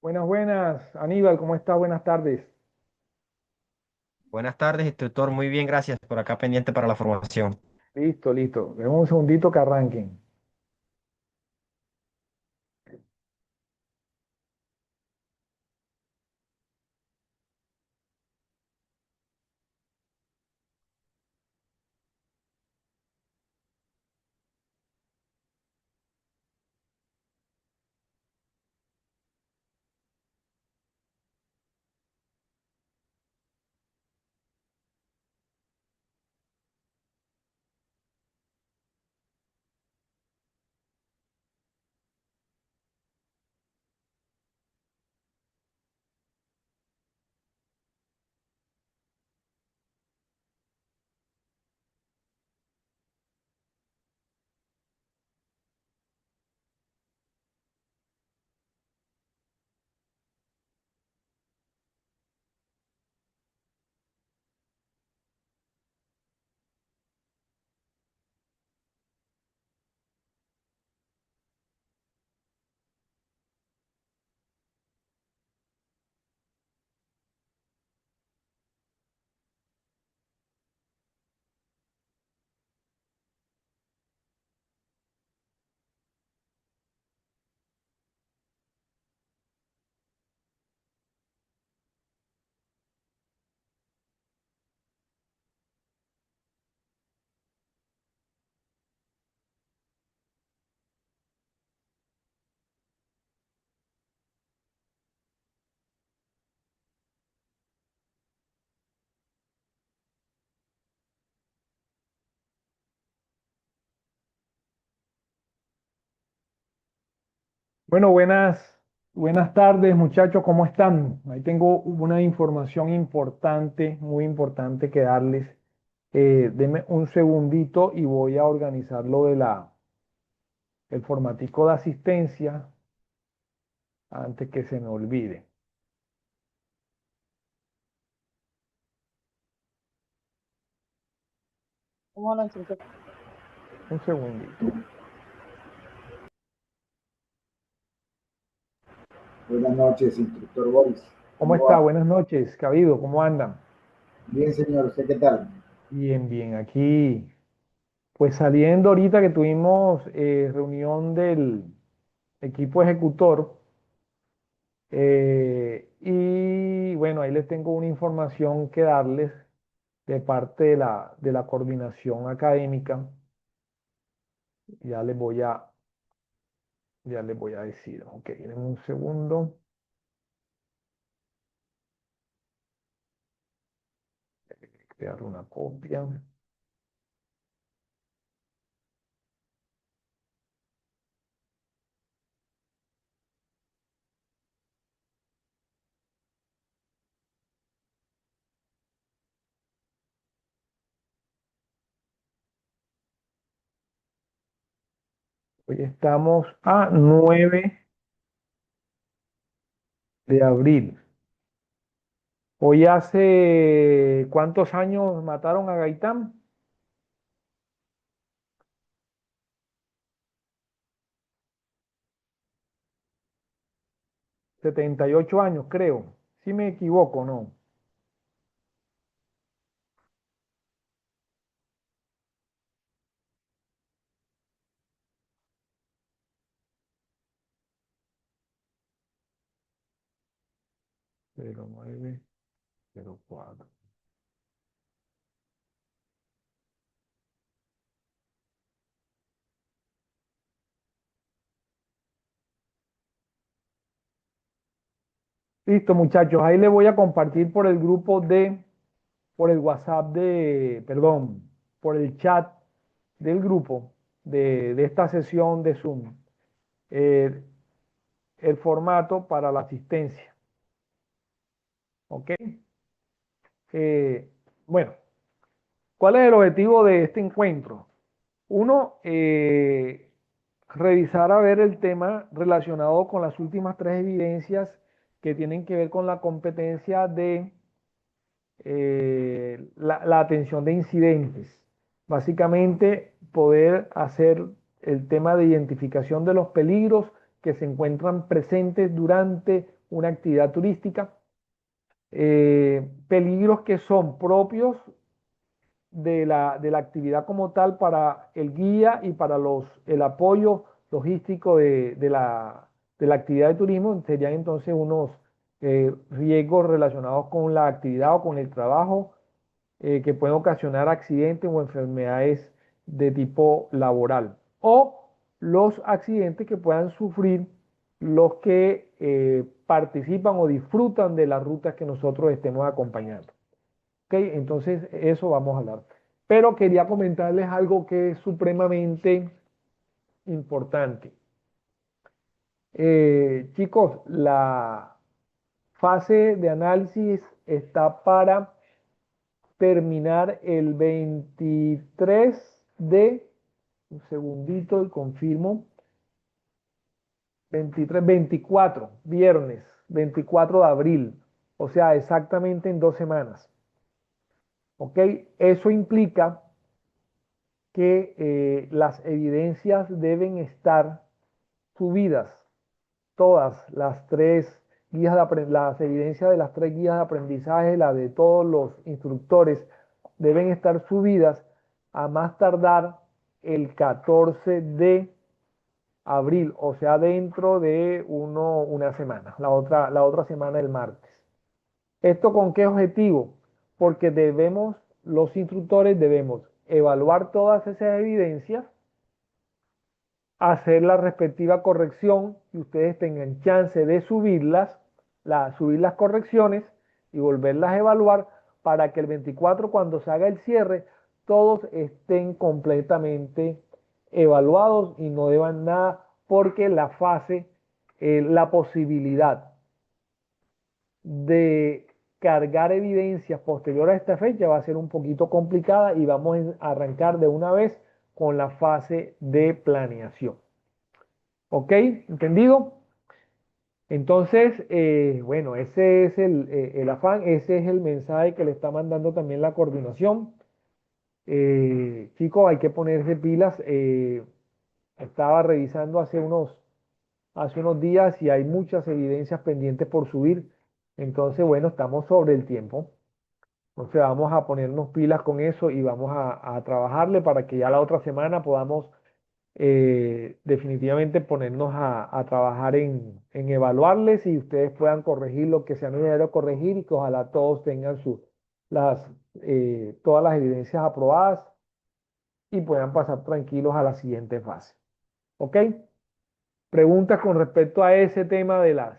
Buenas, buenas. Aníbal, ¿cómo estás? Buenas tardes. Buenas tardes, instructor. Muy bien, gracias. Por acá pendiente para la formación. Listo, listo. Demos un segundito que arranquen. Bueno, buenas tardes, muchachos. ¿Cómo están? Ahí tengo una información importante, muy importante que darles. Denme un segundito y voy a organizar lo de el formatico de asistencia antes que se me olvide. ¿Cómo lo instructor? Un segundito. Buenas noches, instructor Boris. ¿Cómo ¿Cómo está? va? Buenas noches. ¿Qué ha habido? ¿Cómo andan? Bien, señor. ¿Usted qué tal? Bien, bien. Aquí, pues saliendo ahorita que tuvimos reunión del equipo ejecutor. Y bueno, ahí les tengo una información que darles de parte de la coordinación académica. Ya les voy a, ya les voy a decir. Ok, denme un segundo. Crear una copia. Hoy estamos a 9 de abril. Hoy hace ¿cuántos años mataron a Gaitán? 78 años, creo. Si me equivoco, ¿no? Cero nueve cero cuatro. Listo, muchachos. Ahí les voy a compartir por el grupo por el WhatsApp perdón, por el chat del grupo de esta sesión de Zoom, eh, el formato para la asistencia. ¿Ok? Eh, bueno, ¿cuál es el objetivo de este encuentro? Uno, revisar a ver el tema relacionado con las últimas tres evidencias que tienen que ver con la competencia de la atención de incidentes. Básicamente, poder hacer el tema de identificación de los peligros que se encuentran presentes durante una actividad turística. Peligros que son propios de la actividad como tal para el guía y para el apoyo logístico de la actividad de turismo serían entonces unos riesgos relacionados con la actividad o con el trabajo que pueden ocasionar accidentes o enfermedades de tipo laboral o los accidentes que puedan sufrir los que participan o disfrutan de las rutas que nosotros estemos acompañando. ¿Ok? Entonces, eso vamos a hablar. Pero quería comentarles algo que es supremamente importante. Chicos, la fase de análisis está para terminar el 23 de, un segundito y confirmo, 24, viernes 24 de abril, o sea, exactamente en 2 semanas. ¿Ok? Eso implica que las evidencias deben estar subidas, todas las tres guías las evidencias de las tres guías de aprendizaje, la de todos los instructores, deben estar subidas a más tardar el 14 de abril, o sea, dentro de una semana, la otra semana el martes. ¿Esto con qué objetivo? Porque los instructores debemos evaluar todas esas evidencias, hacer la respectiva corrección y ustedes tengan chance de subir las correcciones y volverlas a evaluar para que el 24 cuando se haga el cierre todos estén completamente evaluados y no deban nada porque la posibilidad de cargar evidencias posteriores a esta fecha va a ser un poquito complicada y vamos a arrancar de una vez con la fase de planeación. ¿Ok? ¿Entendido? Entonces, bueno, ese es el afán, ese es el mensaje que le está mandando también la coordinación. Chicos, hay que ponerse pilas. Estaba revisando hace unos días y hay muchas evidencias pendientes por subir. Entonces, bueno, estamos sobre el tiempo. Entonces vamos a ponernos pilas con eso y vamos a trabajarle para que ya la otra semana podamos definitivamente ponernos a trabajar en evaluarles y ustedes puedan corregir lo que sea necesario corregir y que ojalá todos tengan todas las evidencias aprobadas y puedan pasar tranquilos a la siguiente fase. ¿Ok? Preguntas con respecto a ese tema de la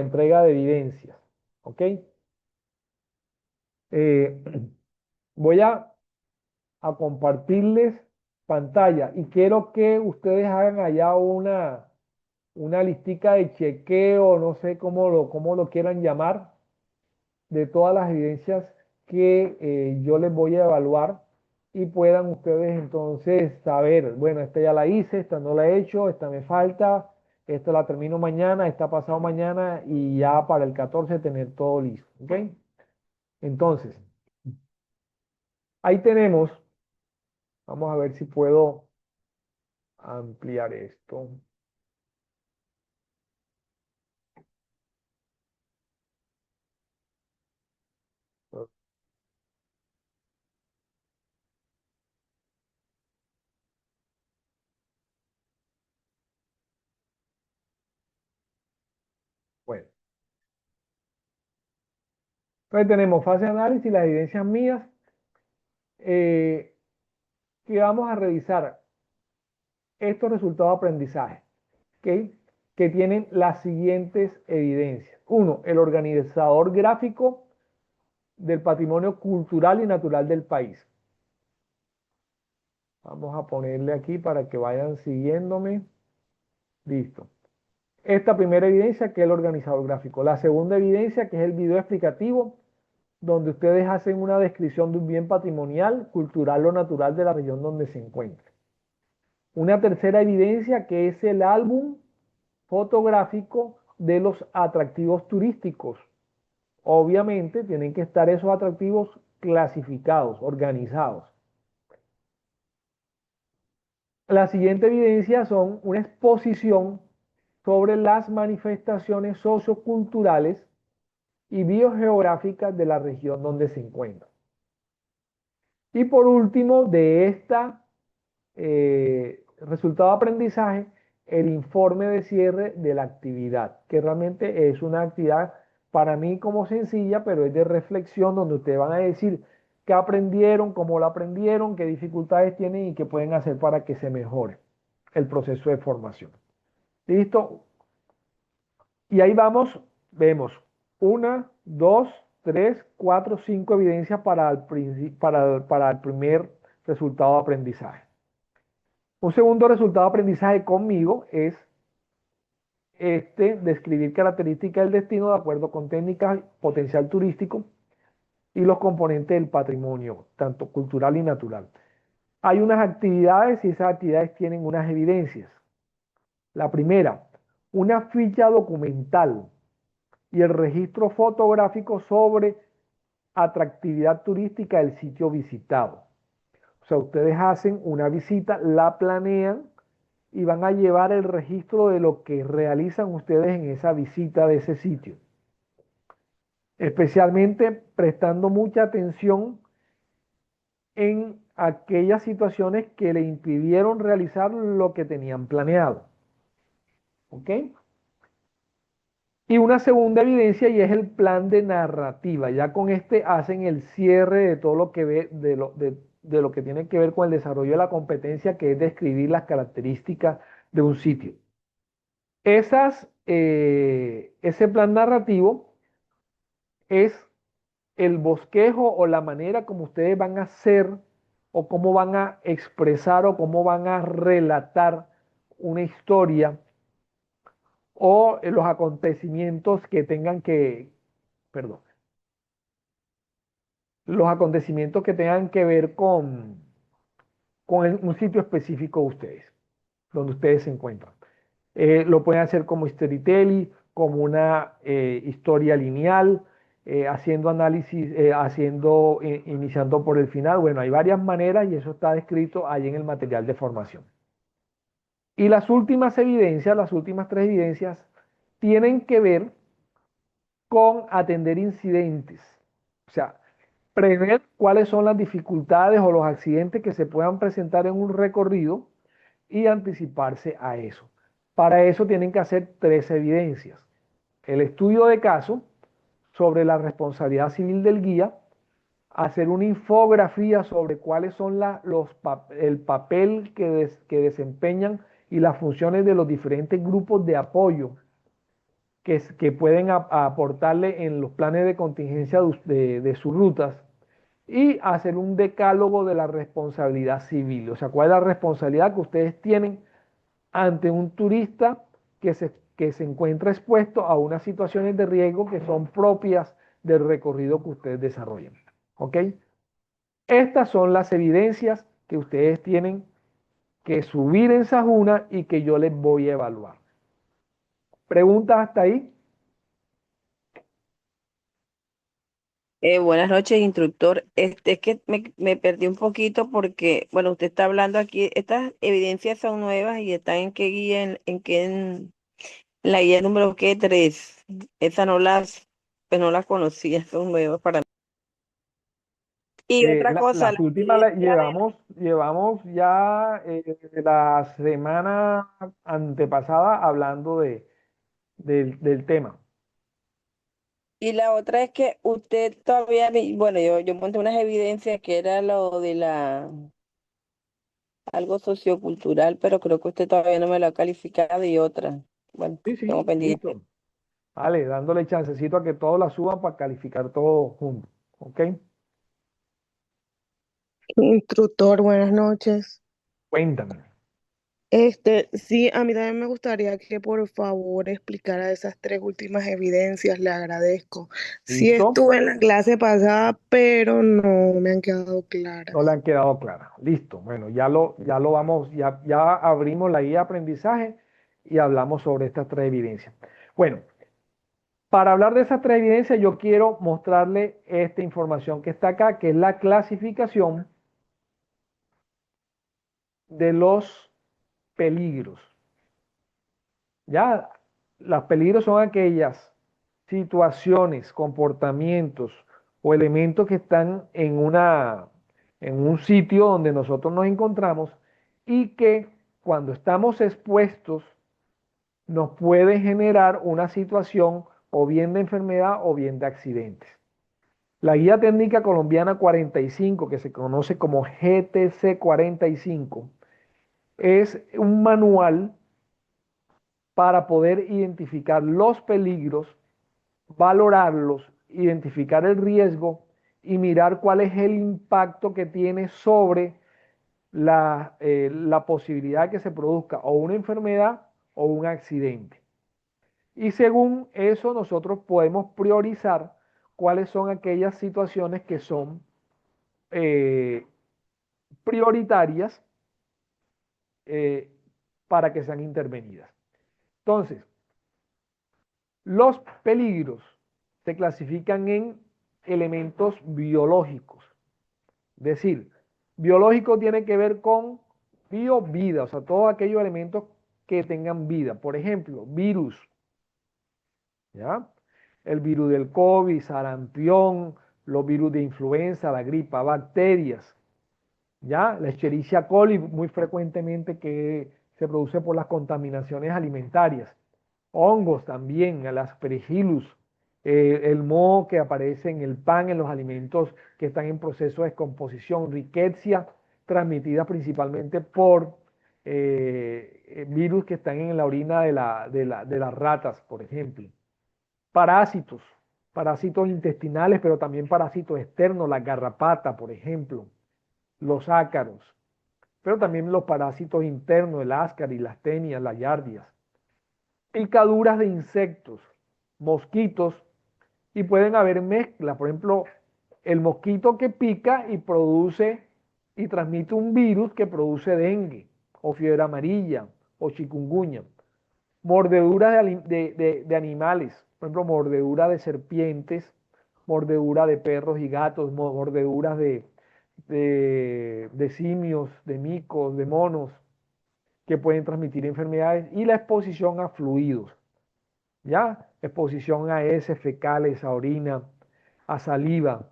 entrega de evidencias. ¿Ok? Eh, voy a compartirles pantalla y quiero que ustedes hagan allá una listica de chequeo, no sé cómo lo quieran llamar, de todas las evidencias que yo les voy a evaluar y puedan ustedes entonces saber, bueno, esta ya la hice, esta no la he hecho, esta me falta, esta la termino mañana, esta pasado mañana y ya para el 14 tener todo listo. ¿Ok? Entonces, ahí tenemos, vamos a ver si puedo ampliar esto. Bueno, entonces tenemos fase de análisis, las evidencias mías, eh, que vamos a revisar estos resultados de aprendizaje, ¿ok? Que tienen las siguientes evidencias. Uno, el organizador gráfico del patrimonio cultural y natural del país. Vamos a ponerle aquí para que vayan siguiéndome. Listo. Esta primera evidencia que es el organizador gráfico. La segunda evidencia que es el video explicativo donde ustedes hacen una descripción de un bien patrimonial, cultural o natural de la región donde se encuentra. Una tercera evidencia que es el álbum fotográfico de los atractivos turísticos. Obviamente tienen que estar esos atractivos clasificados, organizados. La siguiente evidencia son una exposición sobre las manifestaciones socioculturales y biogeográficas de la región donde se encuentra. Y por último, de esta resultado de aprendizaje, el informe de cierre de la actividad, que realmente es una actividad para mí como sencilla, pero es de reflexión donde ustedes van a decir qué aprendieron, cómo lo aprendieron, qué dificultades tienen y qué pueden hacer para que se mejore el proceso de formación. ¿Listo? Y ahí vamos, vemos una, dos, tres, cuatro, cinco evidencias para el primer resultado de aprendizaje. Un segundo resultado de aprendizaje conmigo es describir características del destino de acuerdo con técnicas, potencial turístico y los componentes del patrimonio, tanto cultural y natural. Hay unas actividades y esas actividades tienen unas evidencias. La primera, una ficha documental y el registro fotográfico sobre atractividad turística del sitio visitado. O sea, ustedes hacen una visita, la planean y van a llevar el registro de lo que realizan ustedes en esa visita de ese sitio. Especialmente prestando mucha atención en aquellas situaciones que le impidieron realizar lo que tenían planeado. ¿Ok? Y una segunda evidencia y es el plan de narrativa. Ya con este hacen el cierre de todo lo que ve, de lo que tiene que ver con el desarrollo de la competencia, que es describir las características de un sitio. Ese plan narrativo es el bosquejo o la manera como ustedes van a hacer o cómo van a expresar o cómo van a relatar una historia o los acontecimientos que tengan que, perdón, los acontecimientos que tengan que ver con un sitio específico de ustedes, donde ustedes se encuentran. Lo pueden hacer como storytelling, como una historia lineal, haciendo análisis, iniciando por el final. Bueno, hay varias maneras y eso está descrito ahí en el material de formación. Y las últimas evidencias, las últimas tres evidencias, tienen que ver con atender incidentes. O sea, prever cuáles son las dificultades o los accidentes que se puedan presentar en un recorrido y anticiparse a eso. Para eso tienen que hacer tres evidencias. El estudio de caso sobre la responsabilidad civil del guía, hacer una infografía sobre cuáles son el papel que desempeñan y las funciones de los diferentes grupos de apoyo que pueden aportarle en los planes de contingencia de sus rutas y hacer un decálogo de la responsabilidad civil. O sea, cuál es la responsabilidad que ustedes tienen ante un turista que se encuentra expuesto a unas situaciones de riesgo que son propias del recorrido que ustedes desarrollan. ¿Ok? Estas son las evidencias que ustedes tienen que subir en Sajuna y que yo les voy a evaluar. ¿Preguntas hasta ahí? Buenas noches, instructor. Es que me perdí un poquito porque, bueno, usted está hablando aquí, estas evidencias son nuevas y están en qué guía, en la guía número qué, 3. Esas pues no las conocía, son nuevas para mí. Y otra cosa, Las la últimas evidencia llevamos ya la semana antepasada hablando del tema. y la otra es que usted todavía, bueno, yo monté unas evidencias que era lo de algo sociocultural, pero creo que usted todavía no me lo ha calificado y otra. Bueno, Sí, tengo sí, pendiente. listo. Vale, dándole chancecito a que todos la suban para calificar todo junto. ¿Ok? Instructor, buenas noches. Cuéntame. Sí, a mí también me gustaría que por favor explicara esas tres últimas evidencias, le agradezco. Sí ¿Listo? estuve en la clase pasada, pero no me han quedado No le claras. han quedado claras. Listo. Bueno, ya lo vamos, ya abrimos la guía de aprendizaje y hablamos sobre estas tres evidencias. Bueno, para hablar de esas tres evidencias, yo quiero mostrarle esta información que está acá, que es la clasificación de los peligros. Ya, los peligros son aquellas situaciones, comportamientos o elementos que están en un sitio donde nosotros nos encontramos y que cuando estamos expuestos nos puede generar una situación o bien de enfermedad o bien de accidentes. La Guía Técnica Colombiana 45, que se conoce como GTC 45, es un manual para poder identificar los peligros, valorarlos, identificar el riesgo y mirar cuál es el impacto que tiene sobre la posibilidad de que se produzca o una enfermedad o un accidente. Y según eso nosotros podemos priorizar cuáles son aquellas situaciones que son prioritarias eh, para que sean intervenidas. Entonces, los peligros se clasifican en elementos biológicos. Es decir, biológico tiene que ver con vida, o sea, todos aquellos elementos que tengan vida. Por ejemplo, virus, ¿ya? El virus del COVID, sarampión, los virus de influenza, la gripa, bacterias, ¿ya? La Escherichia coli, muy frecuentemente que se produce por las contaminaciones alimentarias. Hongos también, el Aspergillus, el moho que aparece en el pan, en los alimentos que están en proceso de descomposición, Rickettsia, transmitida principalmente por virus que están en la orina de las ratas, por ejemplo. Parásitos, parásitos intestinales, pero también parásitos externos, la garrapata, por ejemplo, los ácaros, pero también los parásitos internos, el ascaris, las tenias, las yardias. Picaduras de insectos, mosquitos, y pueden haber mezclas. Por ejemplo, el mosquito que pica y produce y transmite un virus que produce dengue, o fiebre amarilla, o chikungunya. Mordeduras de animales, por ejemplo, mordedura de serpientes, mordedura de perros y gatos, mordeduras de simios, de micos, de monos, que pueden transmitir enfermedades, y la exposición a fluidos, ¿ya? Exposición a heces fecales, a orina, a saliva,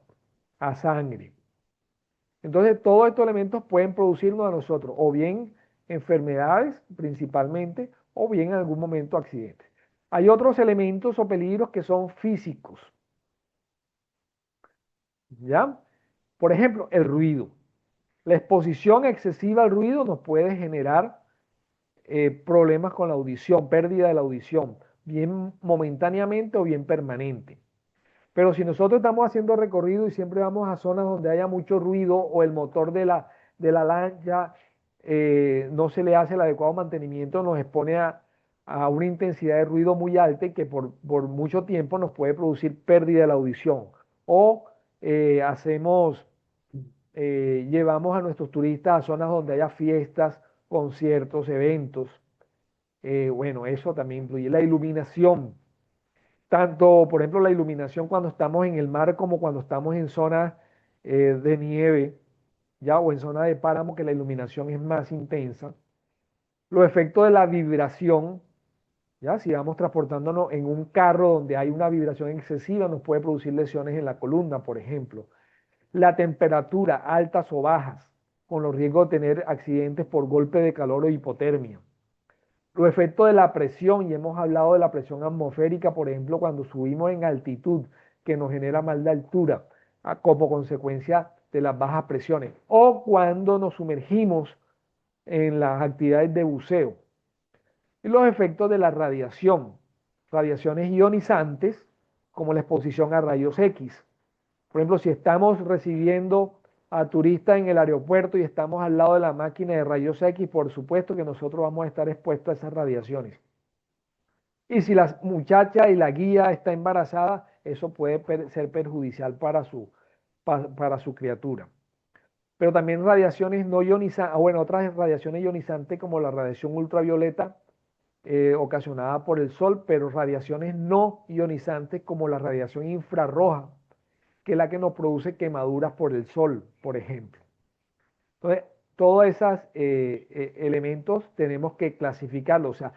a sangre. Entonces, todos estos elementos pueden producirnos a nosotros, o bien enfermedades principalmente, o bien en algún momento accidentes. Hay otros elementos o peligros que son físicos, ¿ya? Por ejemplo, el ruido. La exposición excesiva al ruido nos puede generar problemas con la audición, pérdida de la audición, bien momentáneamente o bien permanente. Pero si nosotros estamos haciendo recorrido y siempre vamos a zonas donde haya mucho ruido o el motor de la lancha no se le hace el adecuado mantenimiento, nos expone a una intensidad de ruido muy alta y que por mucho tiempo nos puede producir pérdida de la audición. O llevamos a nuestros turistas a zonas donde haya fiestas, conciertos, eventos. Bueno, eso también incluye la iluminación. Tanto, por ejemplo, la iluminación cuando estamos en el mar como cuando estamos en zonas de nieve, ya, o en zona de páramo, que la iluminación es más intensa. Los efectos de la vibración, ya, si vamos transportándonos en un carro donde hay una vibración excesiva, nos puede producir lesiones en la columna, por ejemplo. La temperatura, altas o bajas, con los riesgos de tener accidentes por golpe de calor o hipotermia. Los efectos de la presión, y hemos hablado de la presión atmosférica, por ejemplo, cuando subimos en altitud, que nos genera mal de altura, como consecuencia de las bajas presiones, o cuando nos sumergimos en las actividades de buceo. Y los efectos de la radiación, radiaciones ionizantes, como la exposición a rayos X. Por ejemplo, si estamos recibiendo a turistas en el aeropuerto y estamos al lado de la máquina de rayos X, por supuesto que nosotros vamos a estar expuestos a esas radiaciones. Y si la muchacha y la guía está embarazada, eso puede ser perjudicial para su criatura. Pero también radiaciones no ionizantes, otras radiaciones ionizantes como la radiación ultravioleta ocasionada por el sol, pero radiaciones no ionizantes como la radiación infrarroja, que es la que nos produce quemaduras por el sol, por ejemplo. Entonces, todos esos elementos tenemos que clasificarlos. O sea,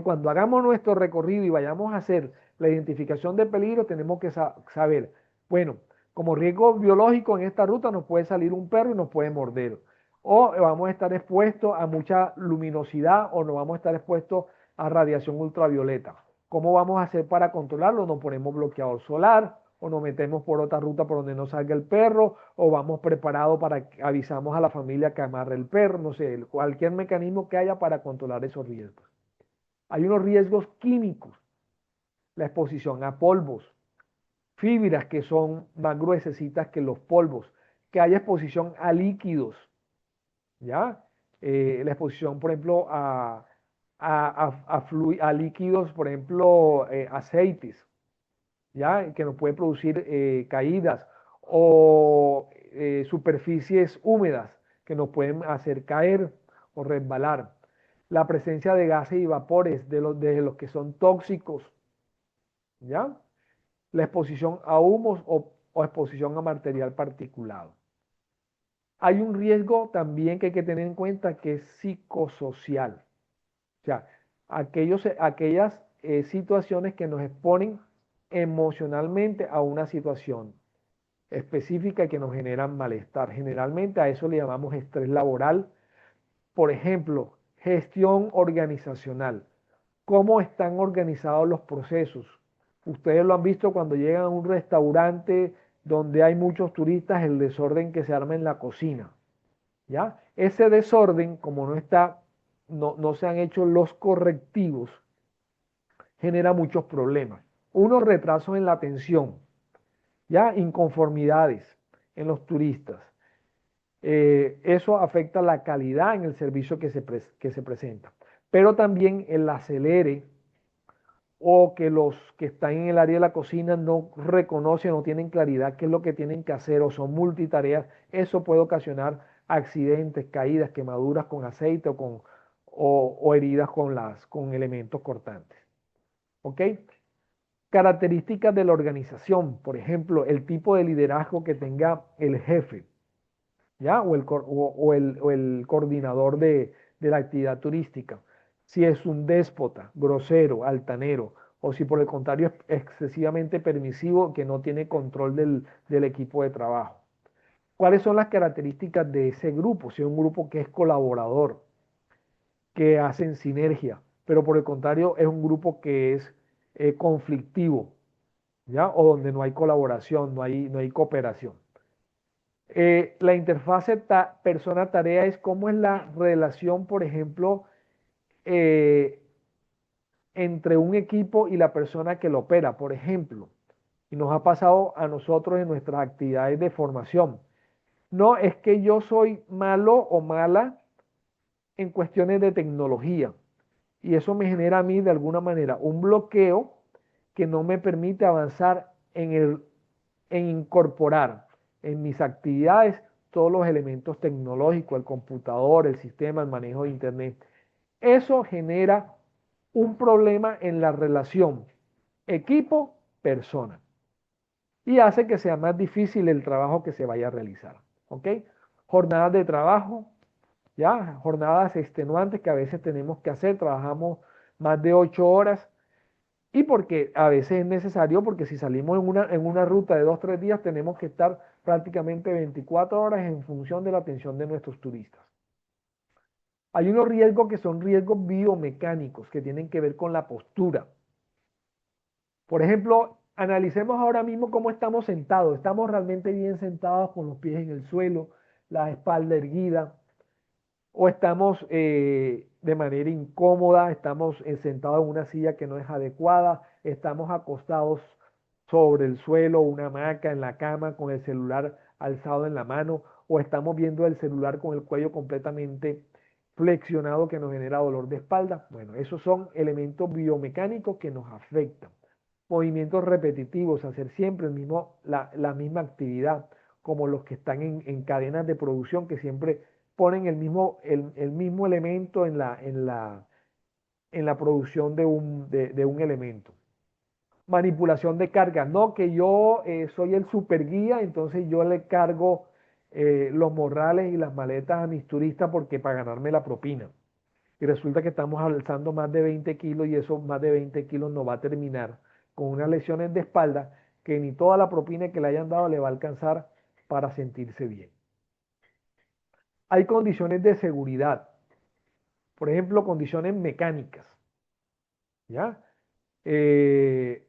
cuando hagamos nuestro recorrido y vayamos a hacer la identificación de peligro, tenemos que saber, bueno, como riesgo biológico en esta ruta nos puede salir un perro y nos puede morder. O vamos a estar expuestos a mucha luminosidad o nos vamos a estar expuestos a radiación ultravioleta. ¿Cómo vamos a hacer para controlarlo? Nos ponemos bloqueador solar o nos metemos por otra ruta por donde no salga el perro, o vamos preparados para que avisamos a la familia que amarre el perro, no sé, cualquier mecanismo que haya para controlar esos riesgos. Hay unos riesgos químicos, la exposición a polvos, fibras que son más gruesecitas que los polvos, que haya exposición a líquidos, ¿ya? La exposición, por ejemplo, a líquidos, por ejemplo, aceites, ¿ya? Que nos puede producir caídas o superficies húmedas que nos pueden hacer caer o resbalar. La presencia de gases y vapores de los que son tóxicos, ¿ya? La exposición a humos o exposición a material particulado. Hay un riesgo también que hay que tener en cuenta que es psicosocial. O sea, aquellas situaciones que nos exponen emocionalmente a una situación específica que nos generan malestar. Generalmente a eso le llamamos estrés laboral. Por ejemplo, gestión organizacional. ¿Cómo están organizados los procesos? Ustedes lo han visto cuando llegan a un restaurante donde hay muchos turistas, el desorden que se arma en la cocina. ¿Ya? Ese desorden, como no se han hecho los correctivos, genera muchos problemas. Unos retrasos en la atención, ¿ya? Inconformidades en los turistas. Eso afecta la calidad en el servicio que se presenta. Pero también el acelere o que los que están en el área de la cocina no reconocen, no tienen claridad qué es lo que tienen que hacer o son multitareas, eso puede ocasionar accidentes, caídas, quemaduras con aceite o heridas con elementos cortantes. ¿Ok? Características de la organización, por ejemplo, el tipo de liderazgo que tenga el jefe, ¿ya? O el coordinador de la actividad turística. Si es un déspota, grosero, altanero, o si por el contrario es excesivamente permisivo, que no tiene control del equipo de trabajo. ¿Cuáles son las características de ese grupo? Si es un grupo que es colaborador, que hacen sinergia, pero por el contrario es un grupo que es conflictivo, ¿ya? O donde no hay colaboración, no hay cooperación. La interfase persona-tarea es cómo es la relación, por ejemplo, entre un equipo y la persona que lo opera, por ejemplo. Y nos ha pasado a nosotros en nuestras actividades de formación. No es que yo soy malo o mala en cuestiones de tecnología. Y eso me genera a mí de alguna manera un bloqueo que no me permite avanzar en incorporar en mis actividades todos los elementos tecnológicos, el computador, el sistema, el manejo de Internet. Eso genera un problema en la relación equipo-persona y hace que sea más difícil el trabajo que se vaya a realizar. ¿Ok? Jornadas de trabajo, ya, jornadas extenuantes que a veces tenemos que hacer, trabajamos más de 8 horas y porque a veces es necesario, porque si salimos en una ruta de 2 o 3 días tenemos que estar prácticamente 24 horas en función de la atención de nuestros turistas. Hay unos riesgos que son riesgos biomecánicos que tienen que ver con la postura. Por ejemplo, analicemos ahora mismo cómo estamos sentados. ¿Estamos realmente bien sentados con los pies en el suelo, la espalda erguida? ¿O estamos de manera incómoda? ¿Estamos sentados en una silla que no es adecuada? ¿Estamos acostados sobre el suelo, una hamaca, en la cama, con el celular alzado en la mano? ¿O estamos viendo el celular con el cuello completamente flexionado que nos genera dolor de espalda? Bueno, esos son elementos biomecánicos que nos afectan. Movimientos repetitivos, hacer siempre la misma actividad, como los que están en cadenas de producción que siempre ponen el mismo elemento en la producción de un elemento. Manipulación de carga, no que yo soy el super guía, entonces yo le cargo los morrales y las maletas a mis turistas porque para ganarme la propina. Y resulta que estamos alzando más de 20 kilos y esos más de 20 kilos nos va a terminar con unas lesiones de espalda que ni toda la propina que le hayan dado le va a alcanzar para sentirse bien. Hay condiciones de seguridad, por ejemplo, condiciones mecánicas, ¿ya?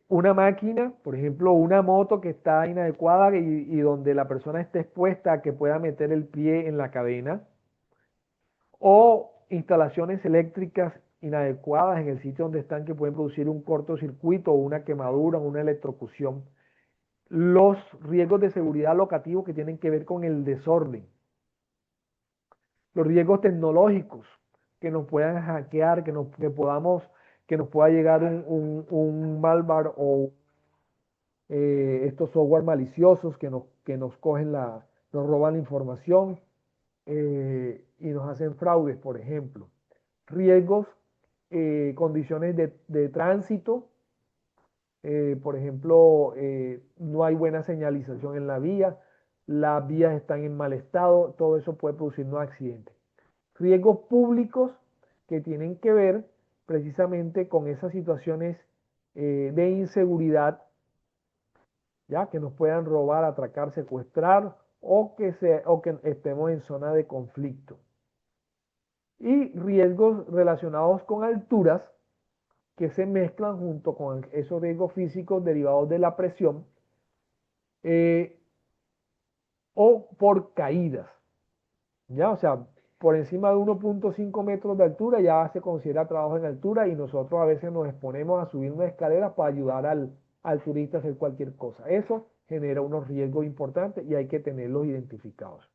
Una máquina, por ejemplo, una moto que está inadecuada y donde la persona esté expuesta a que pueda meter el pie en la cadena, o instalaciones eléctricas inadecuadas en el sitio donde están que pueden producir un cortocircuito o una quemadura o una electrocución. Los riesgos de seguridad locativos que tienen que ver con el desorden. Los riesgos tecnológicos que nos puedan hackear, que nos pueda llegar un malware o estos software maliciosos que nos cogen nos roban la información y nos hacen fraudes, por ejemplo. Riesgos, condiciones de tránsito, por ejemplo, no hay buena señalización en la vía, las vías están en mal estado, todo eso puede producirnos accidentes. Riesgos públicos que tienen que ver precisamente con esas situaciones de inseguridad, ya que nos puedan robar, atracar, secuestrar o que estemos en zona de conflicto. Y riesgos relacionados con alturas que se mezclan junto con esos riesgos físicos derivados de la presión o por caídas, ¿ya? O sea, por encima de 1.5 metros de altura ya se considera trabajo en altura y nosotros a veces nos exponemos a subir una escalera para ayudar al turista a hacer cualquier cosa. Eso genera unos riesgos importantes y hay que tenerlos identificados.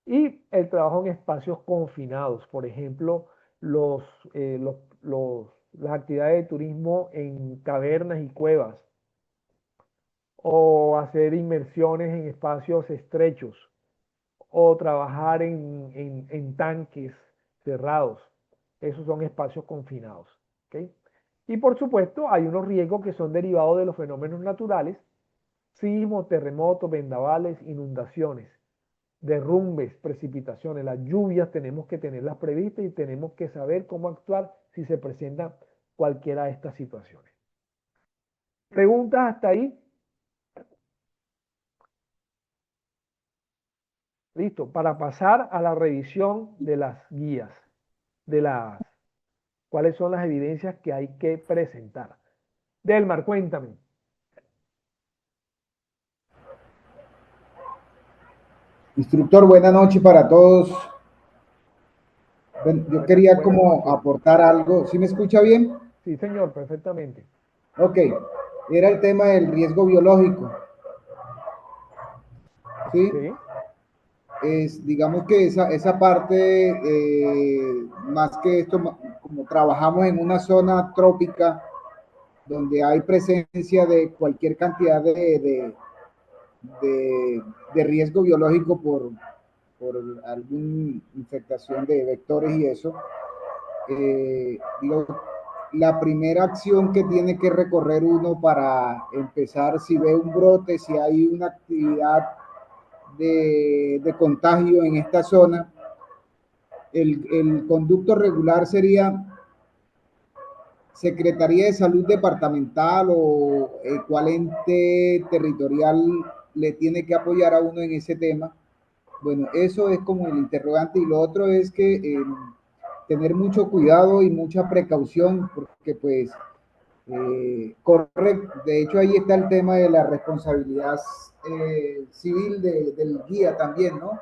Y el trabajo en espacios confinados, por ejemplo, las actividades de turismo en cavernas y cuevas, o hacer inmersiones en espacios estrechos, o trabajar en tanques cerrados. Esos son espacios confinados. ¿Okay? Y por supuesto, hay unos riesgos que son derivados de los fenómenos naturales: sismos, terremotos, vendavales, inundaciones, derrumbes, precipitaciones. Las lluvias tenemos que tenerlas previstas y tenemos que saber cómo actuar si se presenta cualquiera de estas situaciones. ¿Preguntas hasta ahí? Listo, para pasar a la revisión de las guías, cuáles son las evidencias que hay que presentar. Delmar, cuéntame. Instructor, buena noche para todos. Yo quería como aportar algo. ¿Sí me escucha bien? Sí, señor, perfectamente. Ok, era el tema del riesgo biológico. ¿Sí? Digamos que esa parte, más que esto, como trabajamos en una zona trópica, donde hay presencia de cualquier cantidad de riesgo biológico por alguna infectación de vectores y eso, la primera acción que tiene que recorrer uno para empezar, si ve un brote, si hay una actividad de contagio en esta zona, el conducto regular sería Secretaría de Salud Departamental o cuál ente territorial le tiene que apoyar a uno en ese tema. Bueno, eso es como el interrogante, y lo otro es que tener mucho cuidado y mucha precaución, porque pues corre, de hecho ahí está el tema de la responsabilidad civil del guía también, ¿no?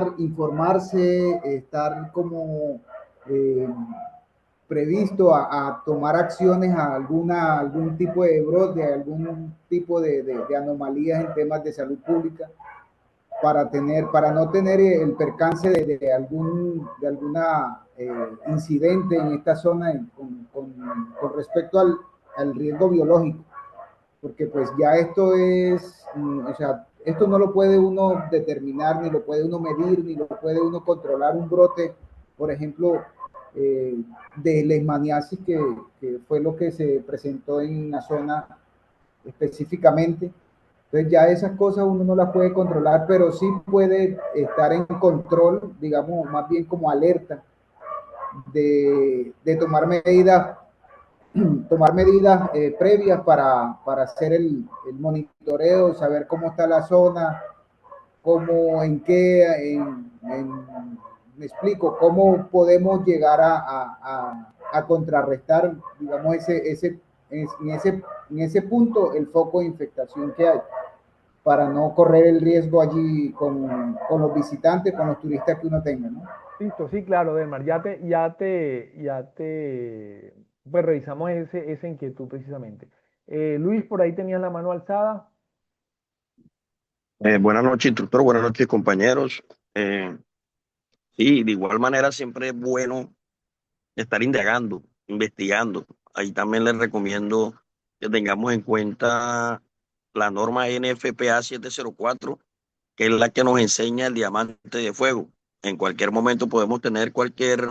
Informarse, estar como previsto a tomar acciones a algún tipo de brote, algún tipo de anomalías en temas de salud pública, para no tener el percance de alguna incidente en esta zona con respecto al riesgo biológico, porque pues ya esto es, o sea, esto no lo puede uno determinar, ni lo puede uno medir, ni lo puede uno controlar. Un brote, por ejemplo, de leishmaniasis, que fue lo que se presentó en una zona específicamente. Entonces ya esas cosas uno no las puede controlar, pero sí puede estar en control, digamos, más bien como alerta de tomar medidas previas para hacer el monitoreo, saber cómo está la zona, cómo, en qué, me explico, cómo podemos llegar a contrarrestar, digamos, en ese punto el foco de infectación que hay, para no correr el riesgo allí con los visitantes, con los turistas que uno tenga, ¿no? Listo, sí, claro, Delmar, pues revisamos esa inquietud precisamente. Luis, por ahí tenías la mano alzada. Buenas noches, instructor. Buenas noches, compañeros. Eh, sí, de igual manera siempre es bueno estar indagando, investigando. Ahí también les recomiendo que tengamos en cuenta la norma NFPA 704, que es la que nos enseña el diamante de fuego. En cualquier momento podemos tener cualquier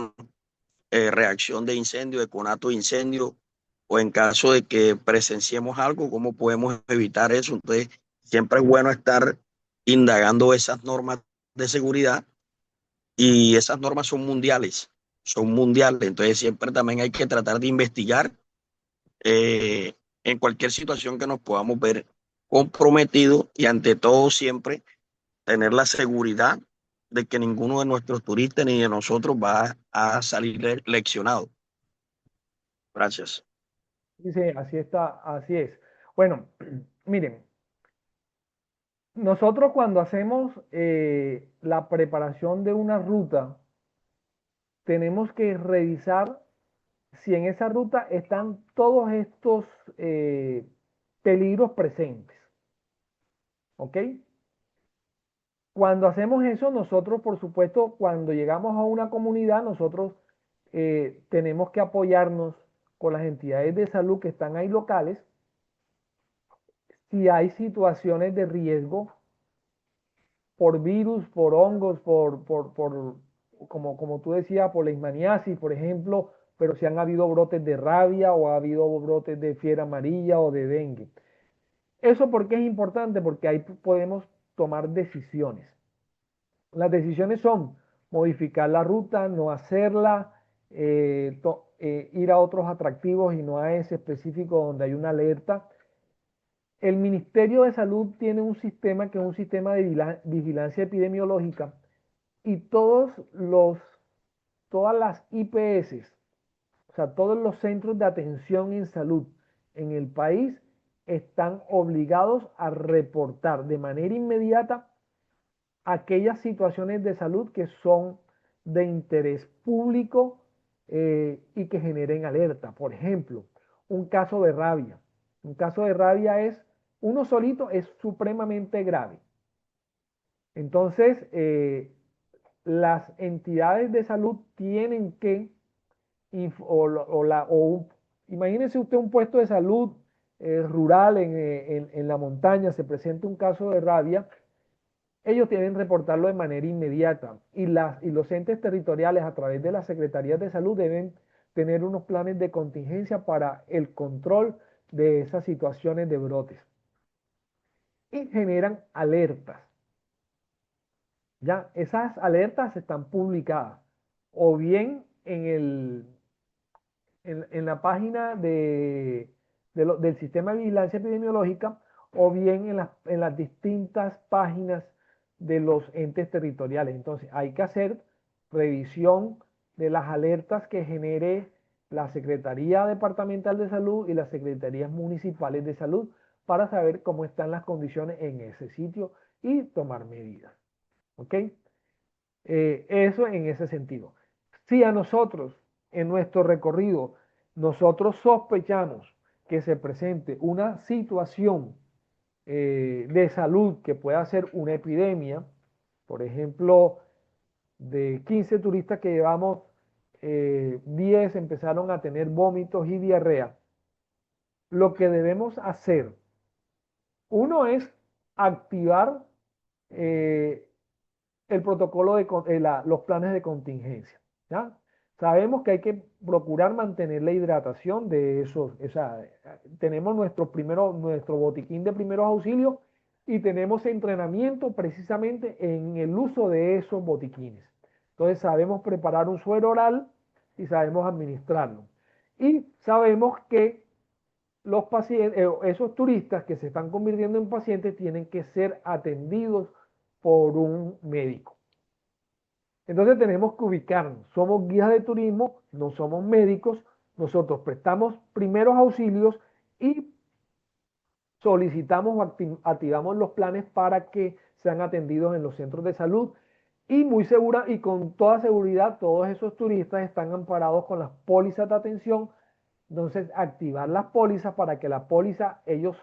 reacción de incendio, de conato de incendio, o en caso de que presenciemos algo, cómo podemos evitar eso. Entonces, siempre es bueno estar indagando esas normas de seguridad, y esas normas son mundiales, son mundiales. Entonces, siempre también hay que tratar de investigar en cualquier situación que nos podamos ver comprometidos, y ante todo siempre tener la seguridad de que ninguno de nuestros turistas ni de nosotros va a salir leccionado. Gracias. Dice, así está, así es. Bueno, miren, nosotros cuando hacemos la preparación de una ruta, tenemos que revisar si en esa ruta están todos estos peligros presentes. ¿Ok? Cuando hacemos eso, nosotros, por supuesto, cuando llegamos a una comunidad, nosotros tenemos que apoyarnos con las entidades de salud que están ahí locales. Si hay situaciones de riesgo por virus, por hongos, como tú decías, por leishmaniasis, por ejemplo, pero si han habido brotes de rabia o ha habido brotes de fiebre amarilla o de dengue. ¿Eso por qué es importante? Porque ahí podemos tomar decisiones. Las decisiones son modificar la ruta, no hacerla, ir a otros atractivos y no a ese específico donde hay una alerta. El Ministerio de Salud tiene un sistema que es un sistema de vigilancia epidemiológica, y todas las IPS, o sea, todos los centros de atención en salud en el país están obligados a reportar de manera inmediata aquellas situaciones de salud que son de interés público y que generen alerta. Por ejemplo, un caso de rabia. Un caso de rabia uno solito es supremamente grave. Entonces, las entidades de salud tienen que, imagínese usted un puesto de salud rural en la montaña, se presenta un caso de rabia, ellos deben reportarlo de manera inmediata, y los entes territoriales a través de las secretarías de salud deben tener unos planes de contingencia para el control de esas situaciones de brotes, y generan alertas. Ya, esas alertas están publicadas o bien en la página del sistema de vigilancia epidemiológica, o bien en las distintas páginas de los entes territoriales. Entonces, hay que hacer revisión de las alertas que genere la Secretaría Departamental de Salud y las Secretarías Municipales de Salud, para saber cómo están las condiciones en ese sitio y tomar medidas. ¿Ok? Eso en ese sentido. Si a nosotros, en nuestro recorrido, nosotros sospechamos que se presente una situación de salud que pueda ser una epidemia, por ejemplo, de 15 turistas que llevamos, 10 empezaron a tener vómitos y diarrea, lo que debemos hacer, uno es activar eh, el protocolo los planes de contingencia. ¿Ya? Sabemos que hay que procurar mantener la hidratación de esos, o sea, tenemos nuestro botiquín de primeros auxilios, y tenemos entrenamiento precisamente en el uso de esos botiquines. Entonces sabemos preparar un suero oral y sabemos administrarlo. Y sabemos que los pacientes, esos turistas que se están convirtiendo en pacientes tienen que ser atendidos por un médico. Entonces tenemos que ubicarnos. Somos guías de turismo, no somos médicos. Nosotros prestamos primeros auxilios y solicitamos o activamos los planes para que sean atendidos en los centros de salud y muy segura y con toda seguridad todos esos turistas están amparados con las pólizas de atención. Entonces activar las pólizas para que la póliza ellos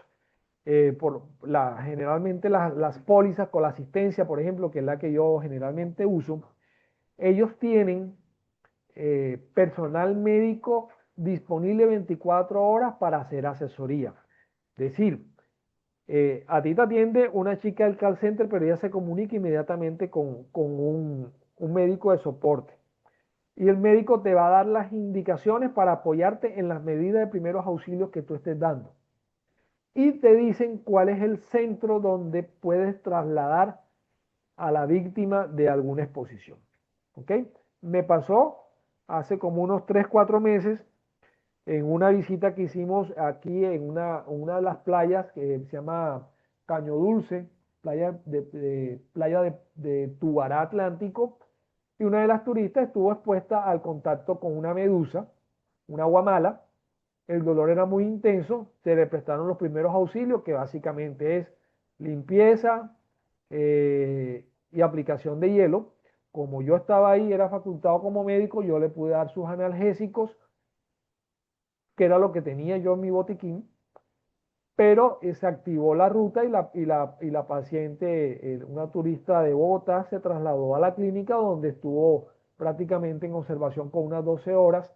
generalmente las pólizas con la asistencia, por ejemplo, que es la que yo generalmente uso, ellos tienen personal médico disponible 24 horas para hacer asesoría. Es decir, a ti te atiende una chica del call center, pero ella se comunica inmediatamente con un médico de soporte. Y el médico te va a dar las indicaciones para apoyarte en las medidas de primeros auxilios que tú estés dando. Y te dicen cuál es el centro donde puedes trasladar a la víctima de alguna exposición. ¿Ok? Me pasó hace como unos 3, 4 meses en una visita que hicimos aquí en una de las playas que se llama Caño Dulce, playa de Tubará Atlántico, y una de las turistas estuvo expuesta al contacto con una medusa, una guamala. El dolor era muy intenso, se le prestaron los primeros auxilios, que básicamente es limpieza y aplicación de hielo. Como yo estaba ahí, era facultado como médico, yo le pude dar sus analgésicos, que era lo que tenía yo en mi botiquín, pero se activó la ruta y la paciente, una turista de Bogotá, se trasladó a la clínica donde estuvo prácticamente en observación con unas 12 horas,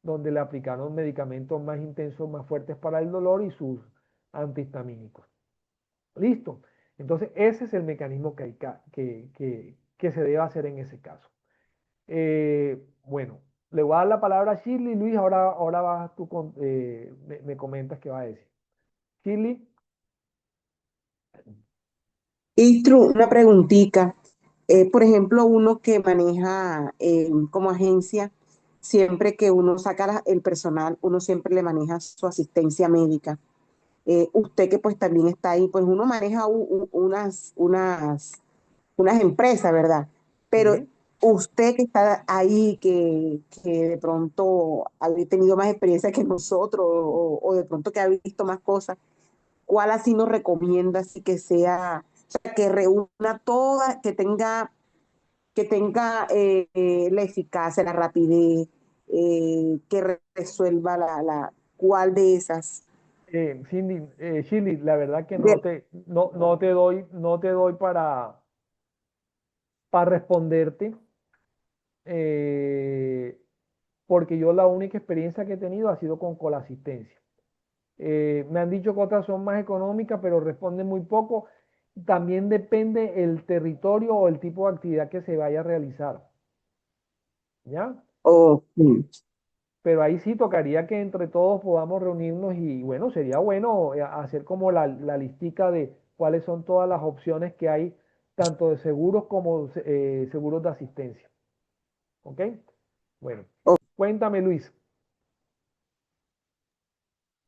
donde le aplicaron medicamentos más intensos, más fuertes para el dolor y sus antihistamínicos. Listo. Entonces, ese es el mecanismo que se debe hacer en ese caso. Bueno, le voy a dar la palabra a Shirley. Luis, ahora vas tú me comentas qué va a decir. Shirley. Istru, una preguntita. Por ejemplo, uno que maneja como agencia, siempre que uno saca el personal, uno siempre le maneja su asistencia médica. Usted que pues también está ahí, pues uno maneja unas empresas, ¿verdad? Pero Sí. usted que está ahí, que de pronto ha tenido más experiencia que nosotros o de pronto que ha visto más cosas, ¿cuál así nos recomienda así que sea, o sea, que reúna todas, que tenga la eficacia, la rapidez, que resuelva cuál de esas? Shirley, la verdad que De- no te doy para responderte, eh, porque yo la única experiencia que he tenido ha sido con colasistencia. Me han dicho que otras son más económicas, pero responden muy poco. También depende el territorio o el tipo de actividad que se vaya a realizar. ¿Ya? oh, Pero ahí sí tocaría que entre todos podamos reunirnos y bueno, sería bueno hacer como la listica de cuáles son todas las opciones que hay, tanto de seguros como seguros de asistencia. ¿Ok? Bueno, oh, cuéntame, Luis.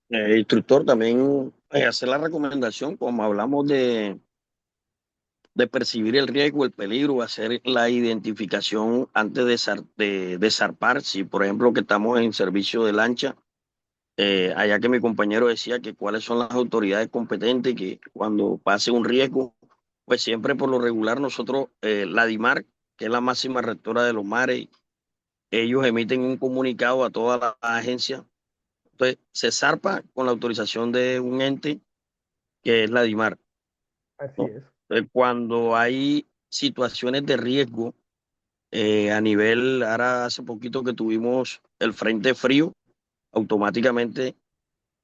Instructor, también hacer la recomendación, como hablamos de percibir el riesgo, el peligro, hacer la identificación antes de zarpar. Si, por ejemplo, que estamos en servicio de lancha, allá que mi compañero decía que cuáles son las autoridades competentes, que cuando pase un riesgo, pues siempre por lo regular nosotros, la DIMAR, que es la máxima rectora de los mares, ellos emiten un comunicado a toda la agencia. Entonces, se zarpa con la autorización de un ente que es la DIMAR, Así ¿no? es. Cuando hay situaciones de riesgo, a nivel, ahora hace poquito que tuvimos el frente frío, automáticamente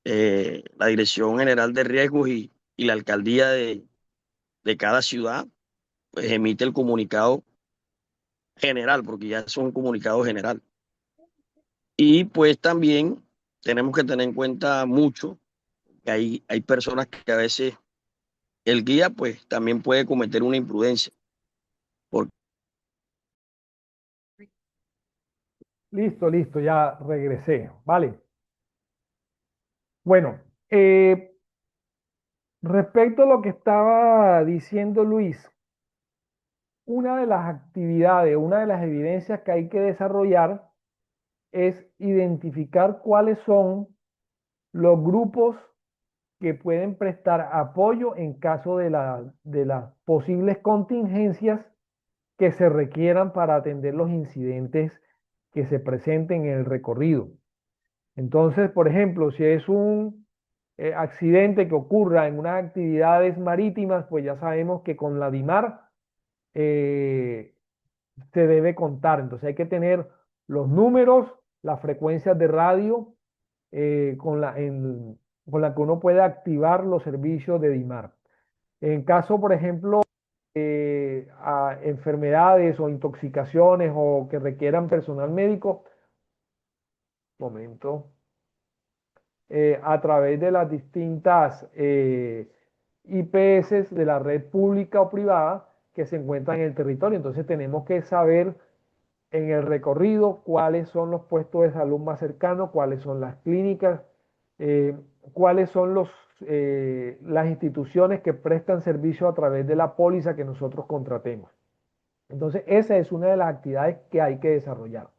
la Dirección General de Riesgos y la alcaldía de cada ciudad, pues emite el comunicado general, porque ya es un comunicado general. Y pues también tenemos que tener en cuenta mucho que hay personas que a veces el guía pues también puede cometer una imprudencia. Porque Listo, listo, ya regresé. Vale. Bueno, respecto a lo que estaba diciendo Luis, una de las actividades, una de las evidencias que hay que desarrollar es identificar cuáles son los grupos que pueden prestar apoyo en caso de las posibles contingencias que se requieran para atender los incidentes que se presenten en el recorrido. Entonces, por ejemplo, si es un accidente que ocurra en unas actividades marítimas, pues ya sabemos que con la DIMAR eh, se debe contar. Entonces hay que tener los números, las frecuencias de radio con la que uno puede activar los servicios de DIMAR. En caso, por ejemplo, a enfermedades o intoxicaciones o que requieran personal médico, momento, a través de las distintas IPS de la red pública o privada que se encuentran en el territorio. Entonces tenemos que saber en el recorrido cuáles son los puestos de salud más cercanos, cuáles son las clínicas, eh, cuáles son las instituciones que prestan servicio a través de la póliza que nosotros contratemos. Entonces, esa es una de las actividades que hay que desarrollar.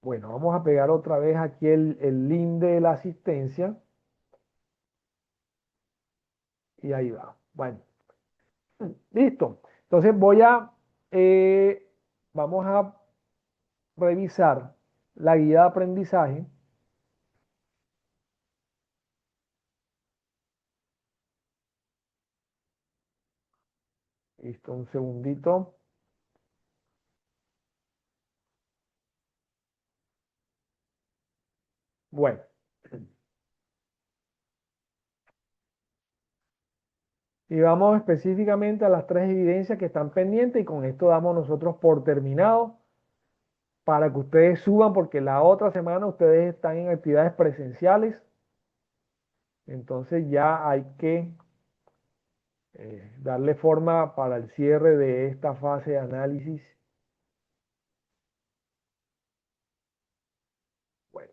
Bueno, vamos a pegar otra vez aquí el link de la asistencia. Y ahí va. Bueno, listo. Entonces vamos a revisar la guía de aprendizaje. Listo, un segundito. Bueno. Y vamos específicamente a las tres evidencias que están pendientes y con esto damos nosotros por terminado para que ustedes suban porque la otra semana ustedes están en actividades presenciales. Entonces ya hay que darle forma para el cierre de esta fase de análisis. Bueno,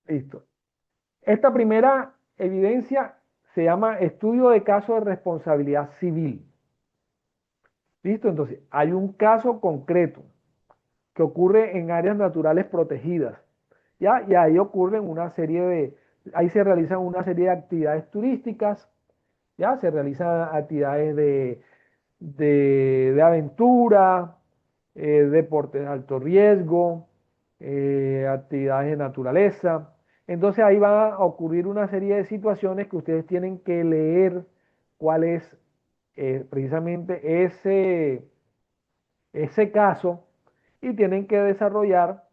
listo. Esta primera evidencia se llama estudio de caso de responsabilidad civil. Listo, entonces hay un caso concreto que ocurre en áreas naturales protegidas, ¿ya? Y ahí ocurren ahí se realizan una serie de actividades turísticas, ¿ya? Se realizan actividades de aventura, deportes de alto riesgo, actividades de naturaleza. Entonces ahí va a ocurrir una serie de situaciones que ustedes tienen que leer cuál es precisamente ese caso y tienen que desarrollar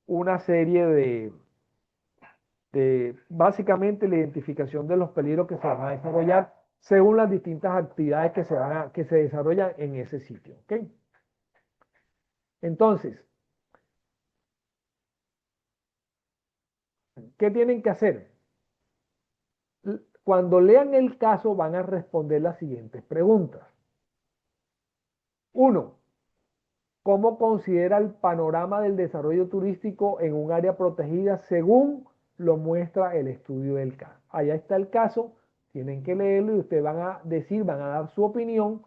una serie de básicamente la identificación de los peligros que se van a desarrollar según las distintas actividades que se desarrollan en ese sitio. ¿Ok? Entonces, ¿qué tienen que hacer? Cuando lean el caso van a responder las siguientes preguntas. Uno, ¿cómo considera el panorama del desarrollo turístico en un área protegida según lo muestra el estudio del caso? Allá está el caso, tienen que leerlo y ustedes van a decir, van a dar su opinión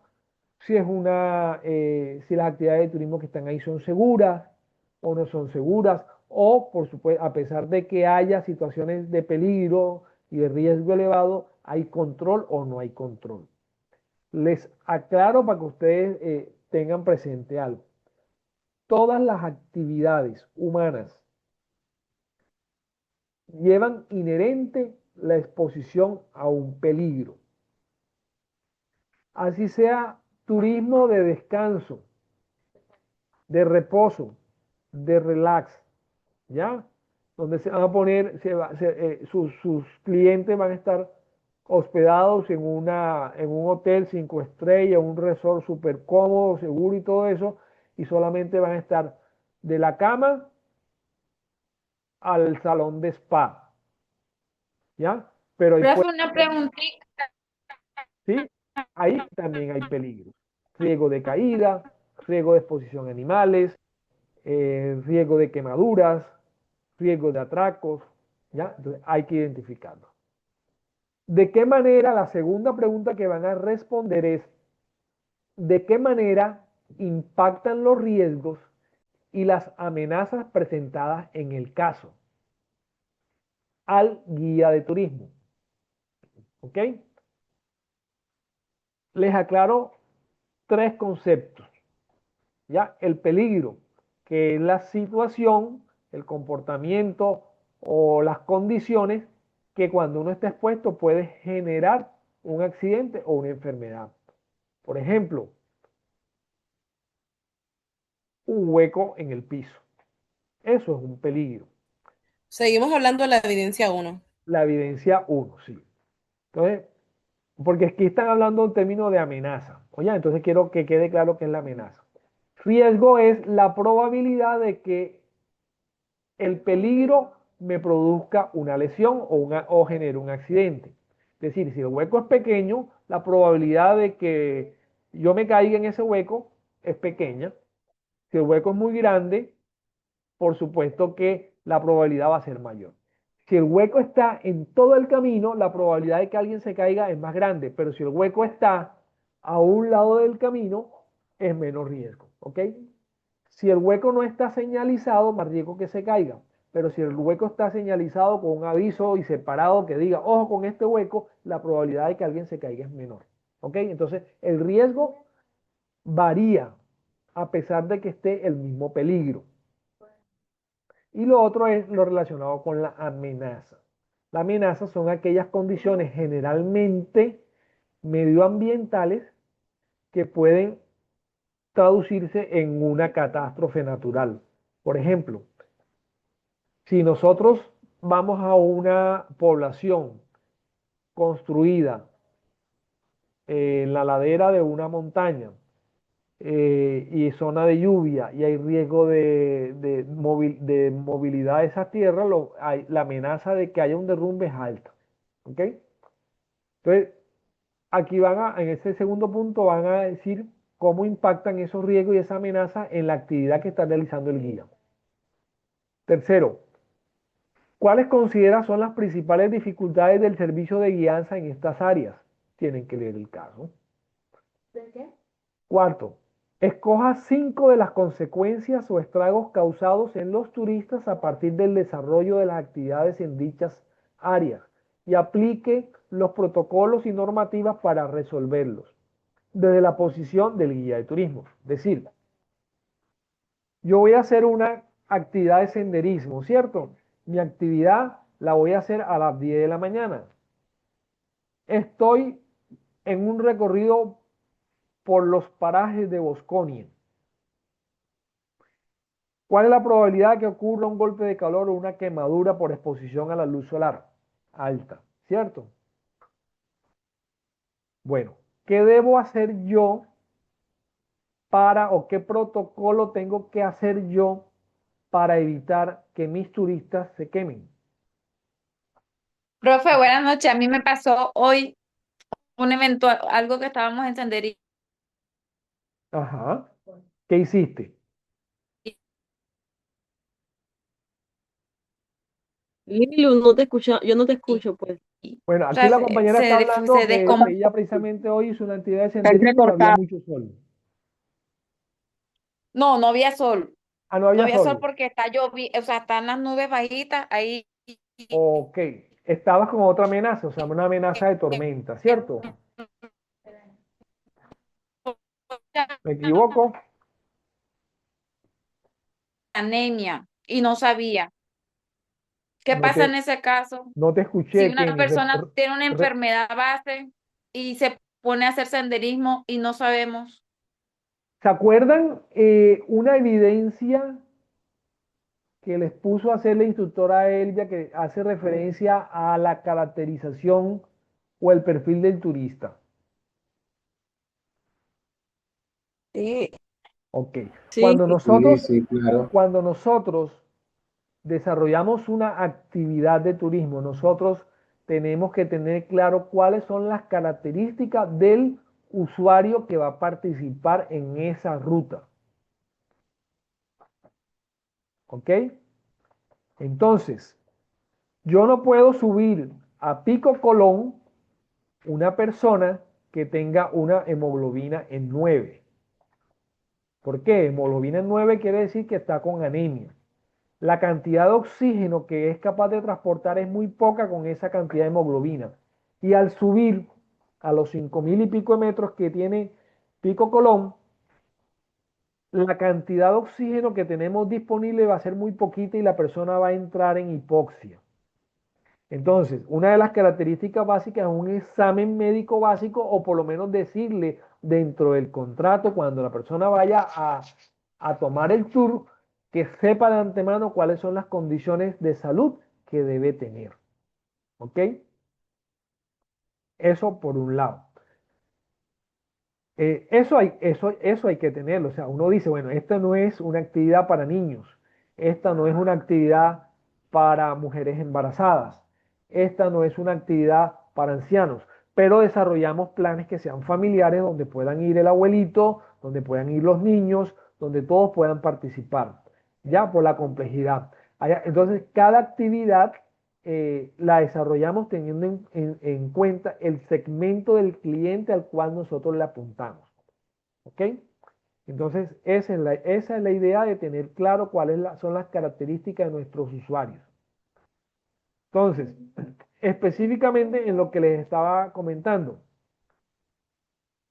si si las actividades de turismo que están ahí son seguras o no son seguras, o por supuesto, a pesar de que haya situaciones de peligro y de riesgo elevado, ¿hay control o no hay control? Les aclaro para que ustedes tengan presente algo. Todas las actividades humanas llevan inherente la exposición a un peligro. Así sea turismo de descanso, de reposo, de relax, ¿ya? Donde se van a poner, sus clientes van a estar hospedados en un hotel 5 estrellas, un resort súper cómodo, seguro y todo eso, y solamente van a estar de la cama al salón de spa, ¿ya? Pero ahí Profe, puede una ser, preguntita. ¿sí? Ahí también hay peligro. Riesgo de caída, riesgo de exposición a animales, riesgo de quemaduras, riesgo de atracos, ¿ya? Entonces hay que identificarlo. ¿De qué manera? La segunda pregunta que van a responder es, ¿de qué manera impactan los riesgos y las amenazas presentadas en el caso al guía de turismo? ¿Ok? Les aclaro tres conceptos. ¿Ya? El peligro, que es la situación, el comportamiento o las condiciones que cuando uno está expuesto puede generar un accidente o una enfermedad. Por ejemplo, un hueco en el piso. Eso es un peligro. Seguimos hablando de la evidencia 1. La evidencia 1, sí. Entonces, porque aquí están hablando en términos de amenaza. Oye, entonces quiero que quede claro qué es la amenaza. Riesgo es la probabilidad de que el peligro me produzca una lesión o genere un accidente. Es decir, si el hueco es pequeño, la probabilidad de que yo me caiga en ese hueco es pequeña. Si el hueco es muy grande, por supuesto que la probabilidad va a ser mayor. Si el hueco está en todo el camino, la probabilidad de que alguien se caiga es más grande, pero si el hueco está a un lado del camino, es menos riesgo, ¿ok? Si el hueco no está señalizado, más riesgo que se caiga. Pero si el hueco está señalizado con un aviso y separado que diga, ojo con este hueco, la probabilidad de que alguien se caiga es menor. ¿Ok? Entonces, el riesgo varía a pesar de que esté el mismo peligro. Y lo otro es lo relacionado con la amenaza. La amenaza son aquellas condiciones generalmente medioambientales que pueden traducirse en una catástrofe natural. Por ejemplo, si nosotros vamos a una población construida en la ladera de una montaña y zona de lluvia y hay riesgo de movilidad de esa tierra, la amenaza de que haya un derrumbe es alta. ¿Ok? Entonces, aquí en ese segundo punto van a decir cómo impactan esos riesgos y esa amenaza en la actividad que está realizando el guía. Tercero, ¿cuáles considera son las principales dificultades del servicio de guianza en estas áreas? Tienen que leer el caso. ¿De qué? Cuarto, escoja 5 de las consecuencias o estragos causados en los turistas a partir del desarrollo de las actividades en dichas áreas y aplique los protocolos y normativas para resolverlos desde la posición del guía de turismo. Es decir, yo voy a hacer una actividad de senderismo, ¿cierto? Mi actividad la voy a hacer a las 10 de la mañana. Estoy en un recorrido por los parajes de Bosconia. ¿Cuál es la probabilidad de que ocurra un golpe de calor o una quemadura por exposición a la luz solar? Alta, ¿cierto? Bueno, ¿qué debo hacer yo o qué protocolo tengo que hacer yo para evitar que mis turistas se quemen? Profe, buenas noches. A mí me pasó hoy un evento, algo que estábamos en senderismo. Ajá. ¿Qué hiciste? Lilu, no te escucha, yo no te escucho, pues. Bueno, O aquí sea, la compañera está hablando se que descompuso. ella precisamente hoy hizo una actividad de Está senderismo y había entrecortado. mucho sol. No, no había sol. No No había había sol sol. porque está lloviendo, o sea, están las nubes bajitas ahí. Ok. Estabas con otra amenaza, o sea, una amenaza de tormenta, ¿cierto? ¿Me equivoco? Anemia y no sabía. ¿Qué No pasa te, en ese caso? no te Si escuché, una Kenny. persona tiene una enfermedad base y se pone a hacer senderismo y no sabemos. ¿Se acuerdan una evidencia que les puso a hacer la instructora Elvia que hace referencia a la caracterización o el perfil del turista? Sí, Ok. Sí, Cuando Sí, nosotros, sí, claro. cuando nosotros desarrollamos una actividad de turismo, nosotros tenemos que tener claro cuáles son las características del usuario que va a participar en esa ruta. ¿Ok? Entonces, yo no puedo subir a Pico Colón una persona que tenga una hemoglobina en 9. ¿Por qué? Hemoglobina en 9 quiere decir que está con anemia. La cantidad de oxígeno que es capaz de transportar es muy poca con esa cantidad de hemoglobina. Y al subir a los 5.000 y pico de metros que tiene Pico Colón, la cantidad de oxígeno que tenemos disponible va a ser muy poquita y la persona va a entrar en hipoxia. Entonces, una de las características básicas es un examen médico básico o por lo menos decirle dentro del contrato cuando la persona vaya a tomar el tour que sepa de antemano cuáles son las condiciones de salud que debe tener. ¿Ok? Eso por un lado. Eso hay que tenerlo. O sea, uno dice, bueno, esta no es una actividad para niños, esta no es una actividad para mujeres embarazadas, esta no es una actividad para ancianos, pero desarrollamos planes que sean familiares donde puedan ir el abuelito, donde puedan ir los niños, donde todos puedan participar, ya por la complejidad. Entonces, cada actividad la desarrollamos teniendo en cuenta el segmento del cliente al cual nosotros le apuntamos. ¿Ok? Entonces, esa es la idea de tener claro cuáles son las características de nuestros usuarios. Entonces, específicamente en lo que les estaba comentando,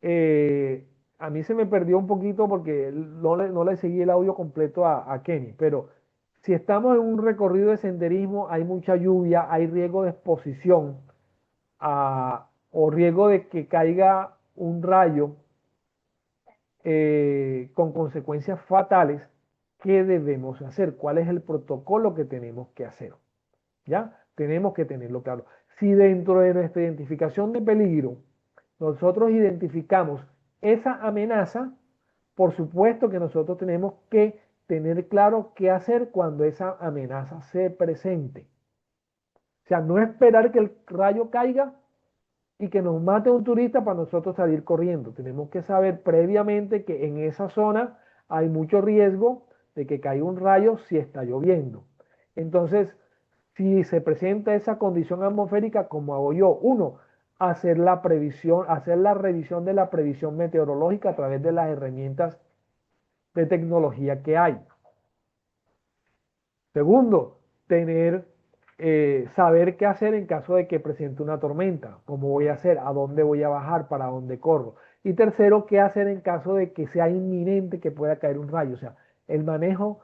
a mí se me perdió un poquito porque no le seguí el audio completo a Kenny, pero si estamos en un recorrido de senderismo, hay mucha lluvia, hay riesgo de exposición o riesgo de que caiga un rayo con consecuencias fatales. ¿Qué debemos hacer? ¿Cuál es el protocolo que tenemos que hacer? ¿Ya? Tenemos que tenerlo claro. Si dentro de nuestra identificación de peligro nosotros identificamos esa amenaza, por supuesto que nosotros tenemos que tener claro qué hacer cuando esa amenaza se presente. O sea, no esperar que el rayo caiga y que nos mate un turista para nosotros salir corriendo. Tenemos que saber previamente que en esa zona hay mucho riesgo de que caiga un rayo si está lloviendo. Entonces, si se presenta esa condición atmosférica, ¿cómo hago yo? Uno, hacer la previsión, hacer la revisión de la previsión meteorológica a través de las herramientas de tecnología que hay. Segundo, saber qué hacer en caso de que presente una tormenta, cómo voy a hacer, a dónde voy a bajar, para dónde corro. Y tercero, qué hacer en caso de que sea inminente que pueda caer un rayo, o sea, el manejo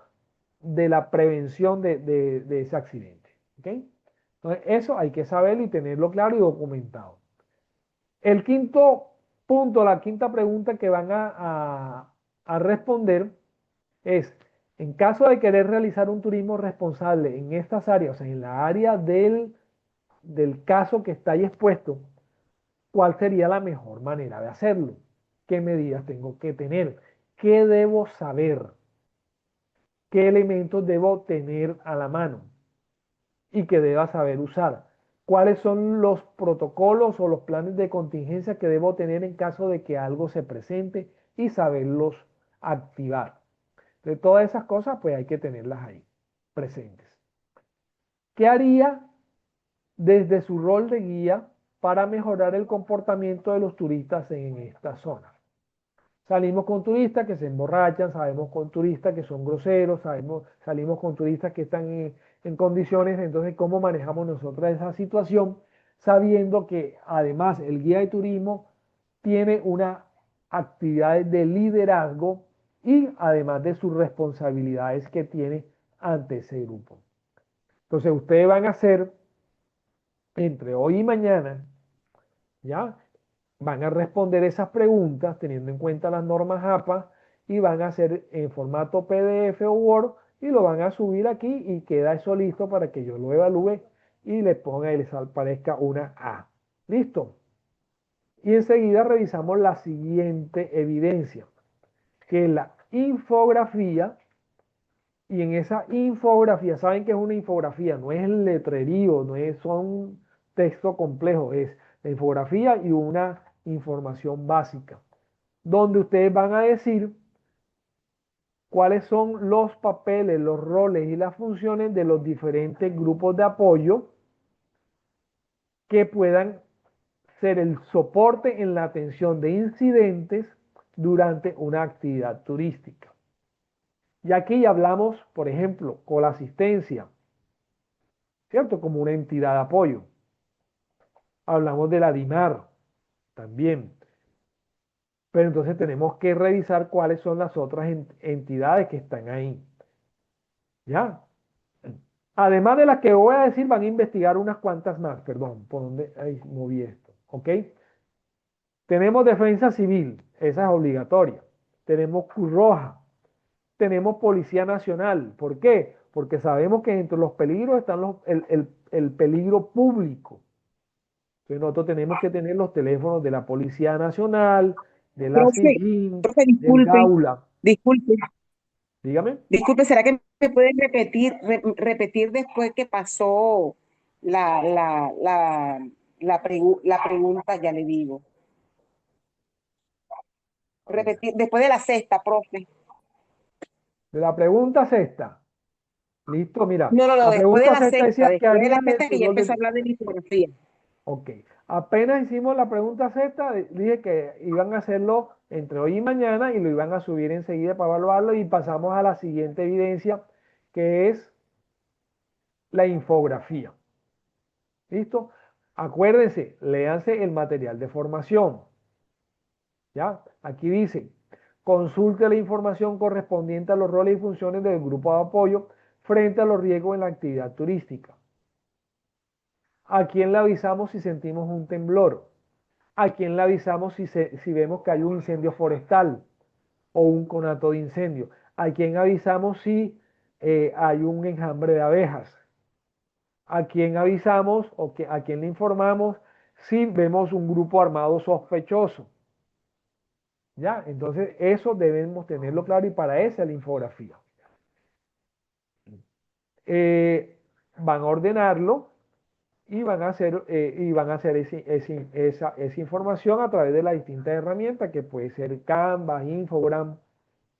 de la prevención de ese accidente. ¿Ok? Entonces, eso hay que saberlo y tenerlo claro y documentado. El quinto punto, la quinta pregunta que van a responder es, en caso de querer realizar un turismo responsable en estas áreas, o sea, en la área del caso que está ahí expuesto, ¿cuál sería la mejor manera de hacerlo? ¿Qué medidas tengo que tener? ¿Qué debo saber? ¿Qué elementos debo tener a la mano y que deba saber usar? ¿Cuáles son los protocolos o los planes de contingencia que debo tener en caso de que algo se presente y saberlos activar? De todas esas cosas, pues hay que tenerlas ahí presentes. ¿Qué haría desde su rol de guía para mejorar el comportamiento de los turistas en esta zona? Salimos con turistas que se emborrachan, sabemos con turistas que son groseros, salimos con turistas que están en condiciones, entonces ¿cómo manejamos nosotros esa situación? Sabiendo que además el guía de turismo tiene una actividad de liderazgo y además de sus responsabilidades que tiene ante ese grupo. Entonces ustedes van a hacer entre hoy y mañana, ¿ya? Van a responder esas preguntas teniendo en cuenta las normas APA y van a hacer en formato PDF o Word y lo van a subir aquí y queda eso listo para que yo lo evalúe y le ponga y les aparezca una A. ¿Listo? Y enseguida revisamos la siguiente evidencia, que es la infografía Y en esa infografía, ¿saben qué es una infografía? No es el letrerío, no es son texto complejo, es la infografía y una información básica, donde ustedes van a decir cuáles son los papeles, los roles y las funciones de los diferentes grupos de apoyo que puedan ser el soporte en la atención de incidentes durante una actividad turística. Y aquí hablamos, por ejemplo, con la asistencia, ¿cierto? Como una entidad de apoyo. Hablamos de la DIMAR también. Pero entonces tenemos que revisar cuáles son las otras entidades que están ahí. ¿Ya? Además de las que voy a decir, van a investigar unas cuantas más. Perdón, por dónde ahí moví esto. ¿Ok? Tenemos defensa civil, esa es obligatoria. Tenemos Cruz Roja, tenemos Policía Nacional. ¿Por qué? Porque sabemos que entre los peligros están el peligro público. Entonces nosotros tenemos que tener los teléfonos de la Policía Nacional, de la Profe, SIGIN, profe, del disculpe, GAULA. disculpe, Dígame. disculpe, ¿será que me pueden repetir después que pasó la pregunta? Ya le digo. Repetir, después de la sexta, profe. De la pregunta sexta. Listo, mira. No, La después de pregunta la sexta sexta, decía que después de la harían sexta que ya el empezó a hablar de litografía. Ok. Apenas hicimos la pregunta sexta, dije que iban a hacerlo entre hoy y mañana y lo iban a subir enseguida para evaluarlo y pasamos a la siguiente evidencia, que es la infografía. ¿Listo? Acuérdense, léanse el material de formación. ¿Ya? Aquí dice, consulte la información correspondiente a los roles y funciones del grupo de apoyo frente a los riesgos en la actividad turística. ¿A quién le avisamos si sentimos un temblor? ¿A quién le avisamos si vemos que hay un incendio forestal o un conato de incendio? ¿A quién avisamos si hay un enjambre de abejas? ¿A quién avisamos a quién le informamos si vemos un grupo armado sospechoso? ¿Ya? Entonces, eso debemos tenerlo claro y para eso es la infografía. Van a ordenarlo y van a hacer esa información a través de las distintas herramientas que puede ser Canva, Infogram,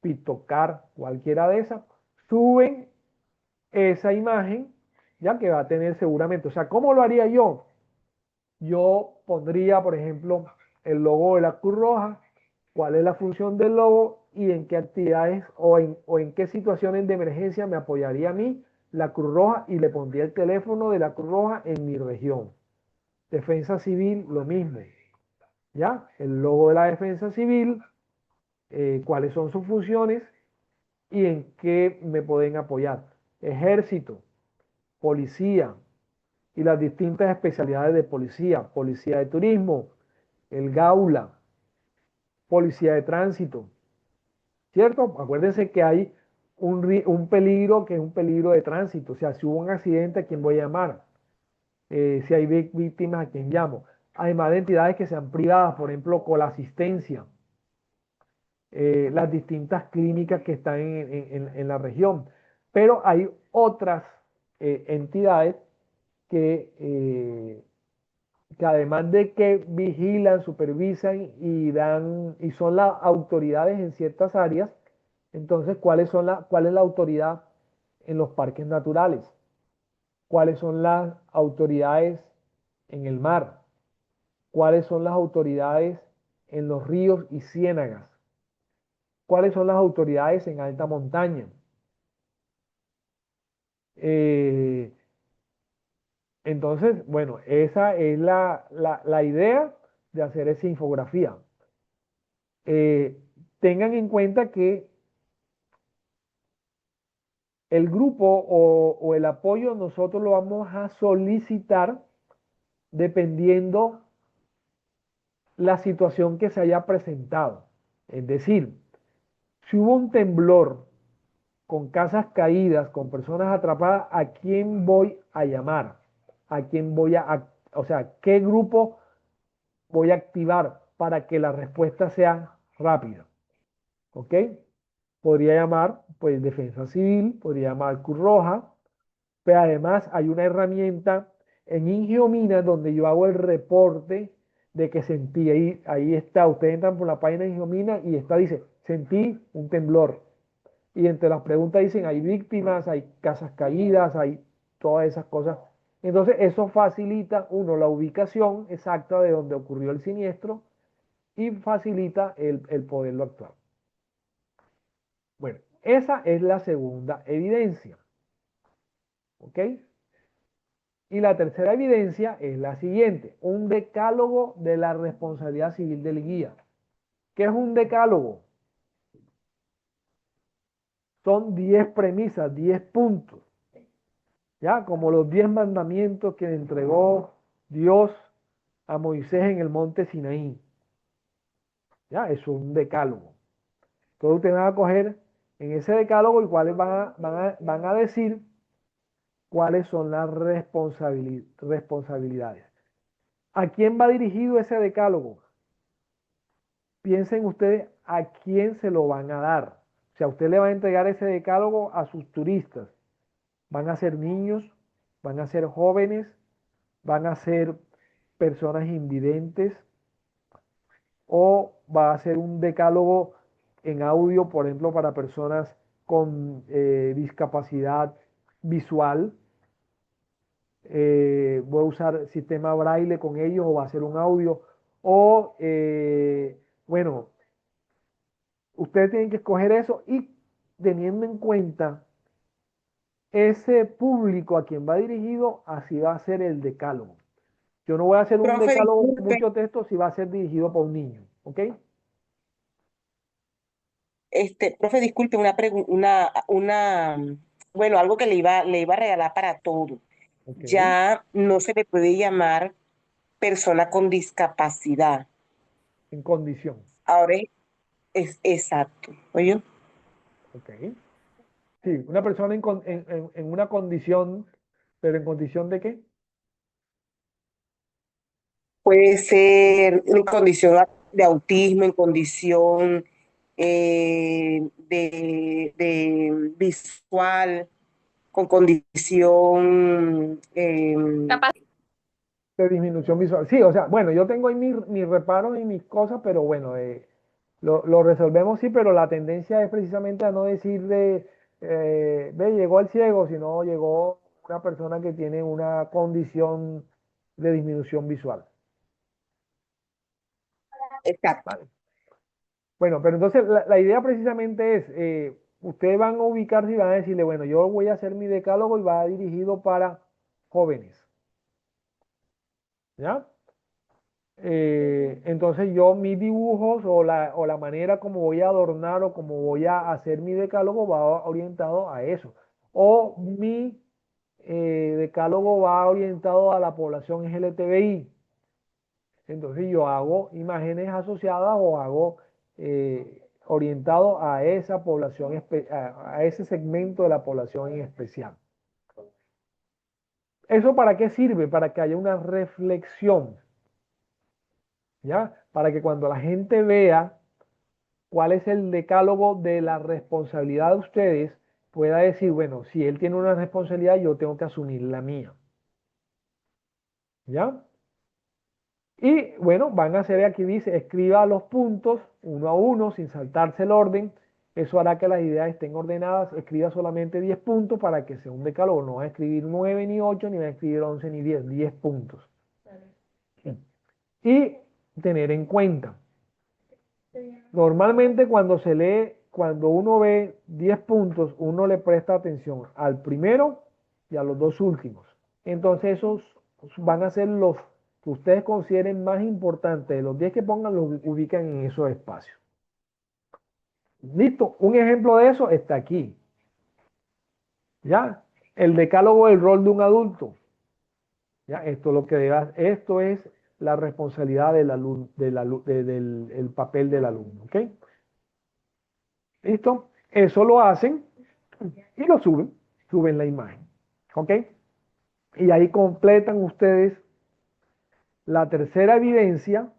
Pictocar, cualquiera de esas. Suben esa imagen, ya que va a tener seguramente, o sea, ¿cómo lo haría yo? Yo pondría, por ejemplo, el logo de la Cruz Roja, cuál es la función del logo y en qué actividades o en qué situaciones de emergencia me apoyaría a mí la Cruz Roja y le pondría el teléfono de la Cruz Roja en mi región. Defensa Civil, lo mismo. ¿Ya? El logo de la Defensa Civil, cuáles son sus funciones y en qué me pueden apoyar. Ejército, policía y las distintas especialidades de policía, policía de turismo, el GAULA, policía de tránsito, ¿cierto? Acuérdense que hay un peligro que es un peligro de tránsito, o sea, si hubo un accidente, ¿a quién voy a llamar? Si hay víctimas, ¿a quién llamo? Además de entidades que sean privadas, por ejemplo, con la asistencia, las distintas clínicas que están en la región. Pero hay otras entidades que además de que vigilan, supervisan y son las autoridades en ciertas áreas, entonces, ¿cuál es la autoridad en los parques naturales? ¿Cuáles son las autoridades en el mar? ¿Cuáles son las autoridades en los ríos y ciénagas? ¿Cuáles son las autoridades en alta montaña? Eh, entonces, bueno, esa es la idea de hacer esa infografía. Tengan en cuenta que el grupo o el apoyo nosotros lo vamos a solicitar dependiendo la situación que se haya presentado. Es decir, si hubo un temblor con casas caídas, con personas atrapadas, ¿a quién voy a llamar? ¿A quién o sea, qué grupo voy a activar para que la respuesta sea rápida? ¿Ok? podría llamar pues Defensa Civil, podría llamar Cruz Roja, pero además hay una herramienta en Ingeomina donde yo hago el reporte de que sentí, ahí está, ustedes entran por la página de Ingeomina y está, dice, sentí un temblor. Y entre las preguntas dicen, hay víctimas, hay casas caídas, hay todas esas cosas. Entonces eso facilita, uno, la ubicación exacta de donde ocurrió el siniestro y facilita el poderlo actuar. Bueno, esa es la segunda evidencia. ¿Ok? Y la tercera evidencia es la siguiente, un decálogo de la responsabilidad civil del guía. ¿Qué es un decálogo? Son 10 premisas, 10 puntos. ¿Ya? Como los 10 mandamientos que entregó Dios a Moisés en el monte Sinaí. ¿Ya? Eso es un decálogo. Entonces ustedes van a coger en ese decálogo y cuáles van a decir cuáles son las responsabilidades. ¿A quién va dirigido ese decálogo? Piensen ustedes a quién se lo van a dar. O sea, usted le va a entregar ese decálogo a sus turistas. Van a ser niños, van a ser jóvenes, van a ser personas invidentes o va a ser un decálogo en audio, por ejemplo, para personas con discapacidad visual. Voy a usar sistema braille con ellos o va a ser un audio. O, bueno, ustedes tienen que escoger eso y teniendo en cuenta ese público a quien va dirigido, así va a ser el decálogo. Yo no voy a hacer un Profe, decálogo, disculpe, mucho texto, si va a ser dirigido para un niño. ¿Ok? profe, disculpe, bueno, algo que le iba a regalar para todo. Ok. Ya no se le puede llamar persona con discapacidad. En condición. Ahora es exacto. Oye, Ok. Sí, una persona en una condición, pero ¿en condición de qué? puede ser en condición de autismo, en condición de visual, con condición Capaz De disminución visual. Sí, o sea, bueno, yo tengo ahí mis reparos y mis cosas, pero bueno, lo resolvemos sí, pero la tendencia es precisamente a no decir ve, llegó el ciego, sino llegó una persona que tiene una condición de disminución visual. exacto. ¿Vale? Bueno, pero entonces la idea precisamente es, ustedes van a ubicarse y van a decirle, bueno, yo voy a hacer mi decálogo y va dirigido para jóvenes. ¿Ya? Entonces yo mis dibujos o la manera como voy a adornar o como voy a hacer mi decálogo va orientado a eso. O mi decálogo va orientado a la población LGTBI. Entonces yo hago imágenes asociadas o hago orientado a esa población, a ese segmento de la población en especial. ¿Eso para qué sirve? Para que haya una reflexión, ¿ya? Para que cuando la gente vea cuál es el decálogo de la responsabilidad de ustedes, pueda decir, bueno, si él tiene una responsabilidad, yo tengo que asumir la mía. ¿Ya? Y bueno, van a hacer aquí dice, escriba los puntos uno a uno sin saltarse el orden. Eso hará que las ideas estén ordenadas. Escriba solamente 10 puntos para que sea un decálogo. No va a escribir 9 ni 8, ni va a escribir 11 ni 10, 10 puntos. Y tener en cuenta, normalmente cuando se lee, cuando uno ve 10 puntos, uno le presta atención al primero y a los dos últimos. Entonces esos van a ser los que ustedes consideren más importantes. De los 10 que pongan, los ubican en esos espacios. Listo, un ejemplo de eso está aquí. ¿Ya? El decálogo del rol de un adulto. ¿Ya? Esto es lo que esto es la responsabilidad del alumno, del el papel del alumno. ¿Ok? ¿Listo? Eso lo hacen y lo suben la imagen. ¿Ok? Y ahí completan ustedes la tercera evidencia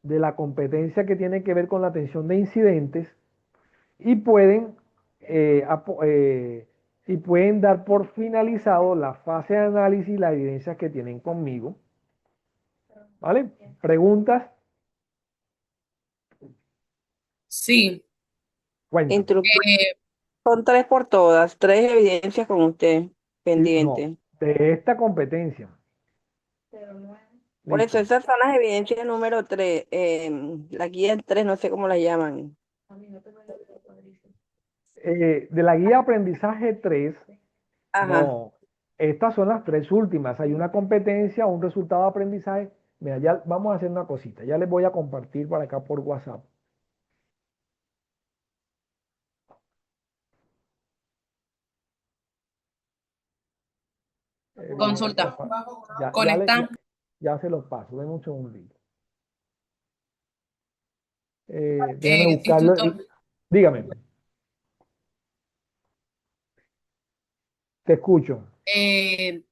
de la competencia que tiene que ver con la atención de incidentes, y pueden, y pueden dar por finalizado la fase de análisis y las evidencias que tienen conmigo. ¿Vale? ¿Preguntas? Sí. Cuéntame. Instructor, eh, son 3 por todas, 3 evidencias con usted Sí, pendiente. no, de esta competencia. Por eso, Listo. esas son las evidencias número 3. La guía 3, no sé cómo la llaman. De la guía aprendizaje 3, Ajá. no, estas son las 3 últimas. Hay una competencia, un resultado de aprendizaje. Mira, ya vamos a hacer una cosita. Ya les voy a compartir para acá por WhatsApp. Vamos a ver Consulta. ya, Conecta. ya se los paso. Denme un segundito. Déjame buscarlo. Instructor, Dígame, te escucho. eh,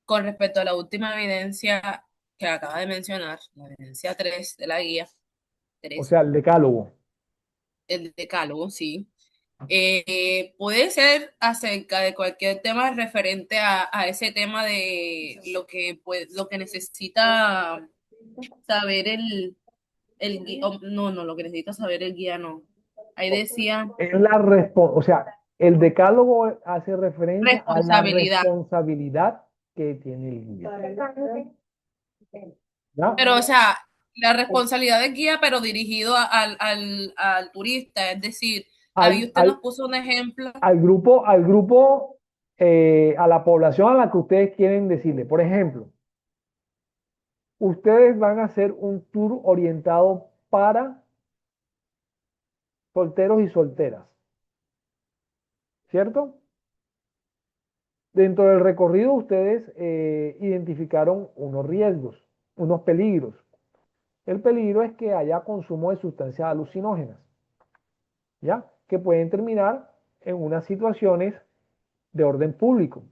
con respecto a la última evidencia que acaba de mencionar, la evidencia 3 de la guía O 3, sea, el decálogo. el decálogo, sí. Puede ser acerca de cualquier tema referente a ese tema de lo que necesita saber no, lo que necesita saber el guía no. Ahí decía Es o sea, el decálogo hace referencia a la responsabilidad. responsabilidad que tiene el guía. ¿Ya? Pero, o sea, la responsabilidad del guía, pero dirigido al turista. Es decir, ahí Al, usted nos al, puso un ejemplo. al grupo, a la población a la que ustedes quieren decirle. Por ejemplo, ustedes van a hacer un tour orientado para solteros y solteras, ¿cierto? Dentro del recorrido ustedes identificaron unos riesgos, unos peligros. El peligro es que haya consumo de sustancias alucinógenas, ¿ya? Que pueden terminar en unas situaciones de orden público,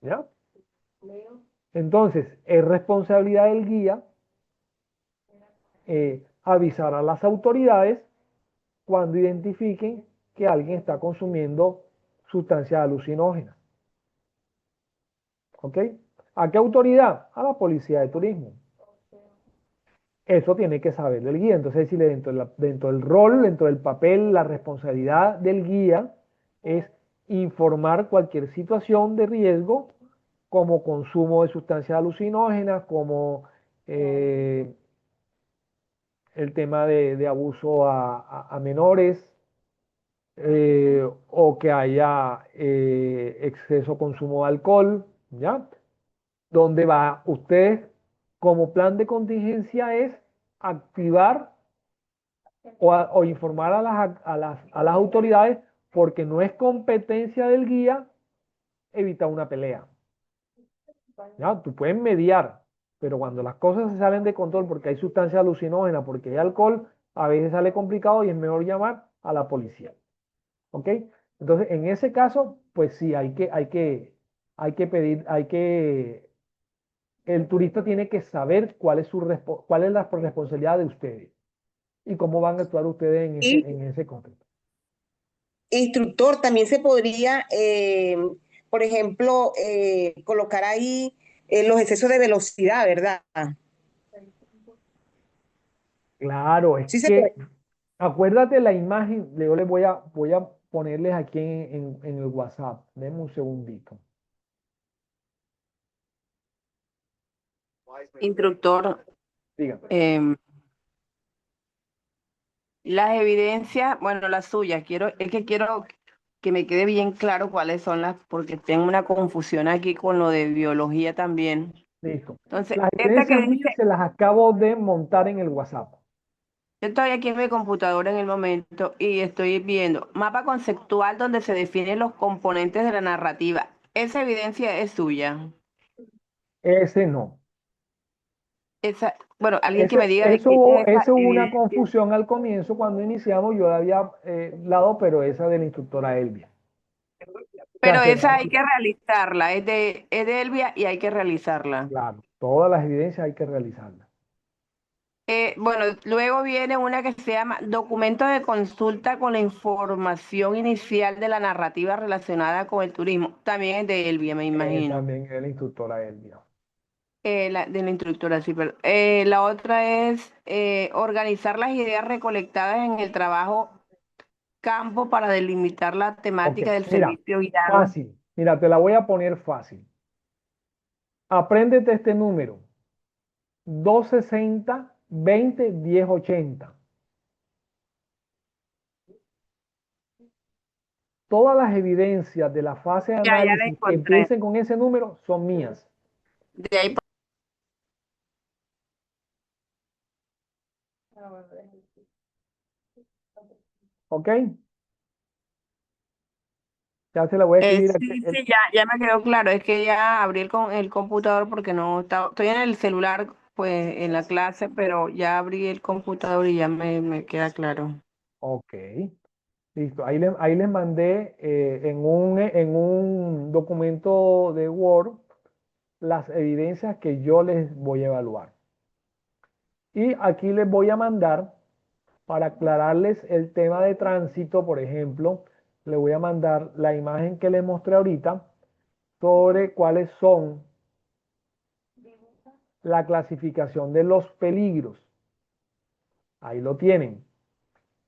¿ya? Entonces, es responsabilidad del guía avisar a las autoridades cuando identifiquen que alguien está consumiendo sustancias alucinógenas. ¿Ok? ¿A qué autoridad? A la policía de turismo. Eso tiene que saber el guía. Entonces, decirle dentro del rol, dentro del papel, la responsabilidad del guía es informar cualquier situación de riesgo, como consumo de sustancias alucinógenas, como el tema de abuso a menores, o que haya exceso consumo de alcohol, ¿ya? Donde va usted, como plan de contingencia, es activar o informar a las autoridades, porque no es competencia del guía evitar una pelea. ¿Ya? Tú puedes mediar, pero cuando las cosas se salen de control porque hay sustancia alucinógena, porque hay alcohol, a veces sale complicado y es mejor llamar a la policía. ¿Ok? Entonces, en ese caso, pues sí, hay que pedir, el turista tiene que saber cuál es la responsabilidad de ustedes y cómo van a actuar ustedes en ese, Y en ese contexto. instructor, también se podría, por ejemplo, colocar ahí los excesos de velocidad, ¿verdad? Claro, es Sí se que puede. acuérdate la imagen, yo les voy a ponerles aquí en el WhatsApp. Denme un segundito. Instructor, Dígame. las evidencias, bueno, las suyas, quiero que me quede bien claro cuáles son porque tengo una confusión aquí con lo de biología también. Listo. Entonces, Las esta que evidencias mías dice, se las acabo de montar en el WhatsApp. yo estoy aquí en mi computadora en el momento y estoy viendo mapa conceptual donde se definen los componentes de la narrativa. Esa evidencia es suya. Ese no. Bueno, alguien que Ese, me diga de eso, quién hubo- es esa eso hubo una evidencia. confusión al comienzo cuando iniciamos. Yo la había dado, pero esa de la instructora Elvia. O sea, Pero esa hay que realizarla, es de Elvia y hay que realizarla. claro, todas las evidencias hay que realizarlas. Bueno, luego viene una que se llama documento de consulta con la información inicial de la narrativa relacionada con el turismo. También es de Elvia, me imagino. También es la instructora Elvia. De la instructora, sí, pero la otra es organizar las ideas recolectadas en el trabajo campo para delimitar la Ok, temática del mira, servicio guiado. fácil. Mira, te la voy a poner fácil. Apréndete este número. 260-20-1080. Todas las evidencias de la fase de Ya la análisis que encontré. empiecen con ese número son mías. De ahí ¿Ok? Ya se la voy a escribir aquí. sí, sí, ya me quedó claro. Es que ya abrí el computador porque no estaba, estoy en el celular, pues en la clase, pero ya abrí el computador y ya me queda claro. Ok. Listo. Ahí les mandé en un documento de Word las evidencias que yo les voy a evaluar. Y aquí les voy a mandar, para aclararles el tema de tránsito, por ejemplo, le voy a mandar la imagen que les mostré ahorita sobre cuáles son la clasificación de los peligros. Ahí lo tienen.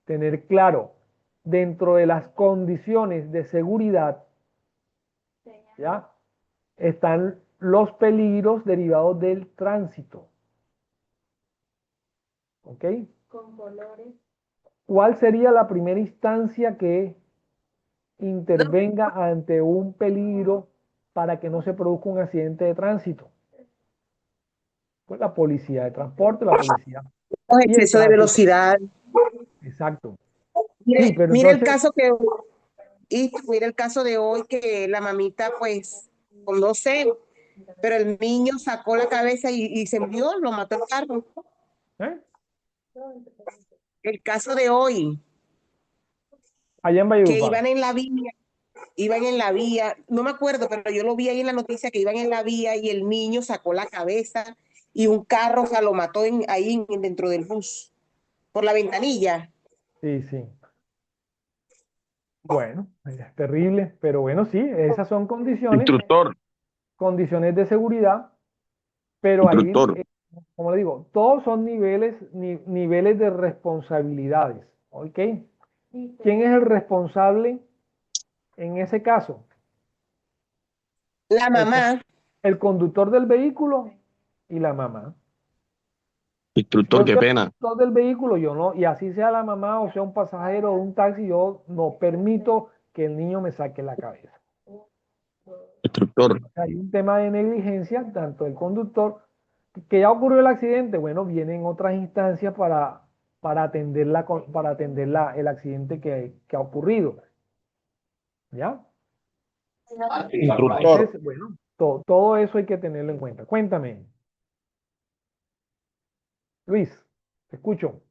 Tener claro, dentro de las condiciones de seguridad, ¿ya? Están los peligros derivados del tránsito. ¿Ok? Con colores. ¿Cuál sería la primera instancia que intervenga ante un peligro para que no se produzca un accidente de tránsito? Pues la policía de transporte, la policía y el Exceso de tránsito. velocidad. Exacto. Sí, Mire, pero mire el entonces, caso mire el caso de hoy que la mamita, pues, no sé, pero el niño sacó la cabeza y se murió, lo mató el carro. ¿eh? El caso de hoy, Allá en que Valledupar. iban en la vía, no me acuerdo, pero yo lo vi ahí en la noticia que iban en la vía y el niño sacó la cabeza y un carro, o sea, lo mató ahí dentro del bus, por la ventanilla. Sí, sí. Bueno, es terrible, pero bueno, sí, esas son Instructor, condiciones de seguridad, pero ahí, instructor, como le digo, todos son niveles de responsabilidades, ¿ok? ¿Quién es el responsable en ese caso? La El, mamá, el conductor del vehículo y la mamá. Si instructor, yo qué soy el pena. conductor del vehículo, yo no, y así sea la mamá o sea un pasajero o un taxi, yo no permito que el niño me saque la cabeza. Instructor, Hay un tema de negligencia, tanto del conductor, que ya ocurrió el accidente, bueno, vienen otras instancias para atender, el accidente que ha ocurrido. ¿Ya? instructor. Entonces, bueno, todo eso hay que tenerlo en cuenta. Cuéntame, Luis, te escucho.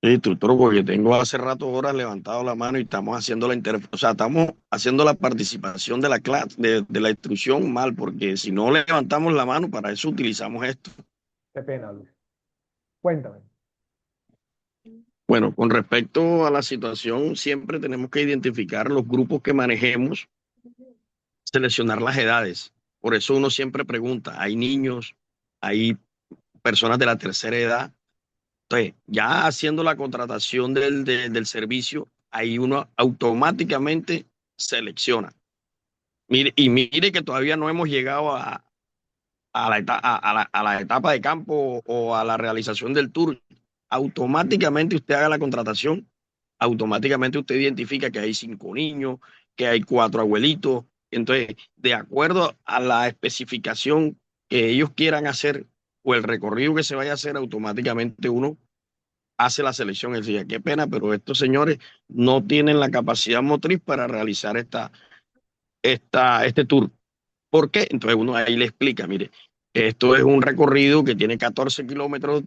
Sí, instructor, porque tengo hace rato horas levantado la mano y estamos haciendo o sea, estamos haciendo la participación de la clase, de la instrucción mal, porque si no levantamos la mano, para eso utilizamos esto. Qué pena, Luis. Cuéntame. Bueno, con respecto a la situación, siempre tenemos que identificar los grupos que manejemos, seleccionar las edades. Por eso uno siempre pregunta, ¿hay niños? ¿Hay personas de la tercera edad? Entonces, ya haciendo la contratación del servicio, ahí uno automáticamente selecciona. Mire, y mire que todavía no hemos llegado a la etapa de campo o a la realización del tour. Automáticamente usted haga la contratación, automáticamente usted identifica que hay 5 niños, que hay 4 abuelitos. Entonces, de acuerdo a la especificación que ellos quieran hacer o el recorrido que se vaya a hacer, automáticamente uno hace la selección. Él decía, qué pena, pero estos señores no tienen la capacidad motriz para realizar este tour. ¿Por qué? Entonces uno ahí le explica, mire, esto es un recorrido que tiene 14 kilómetros,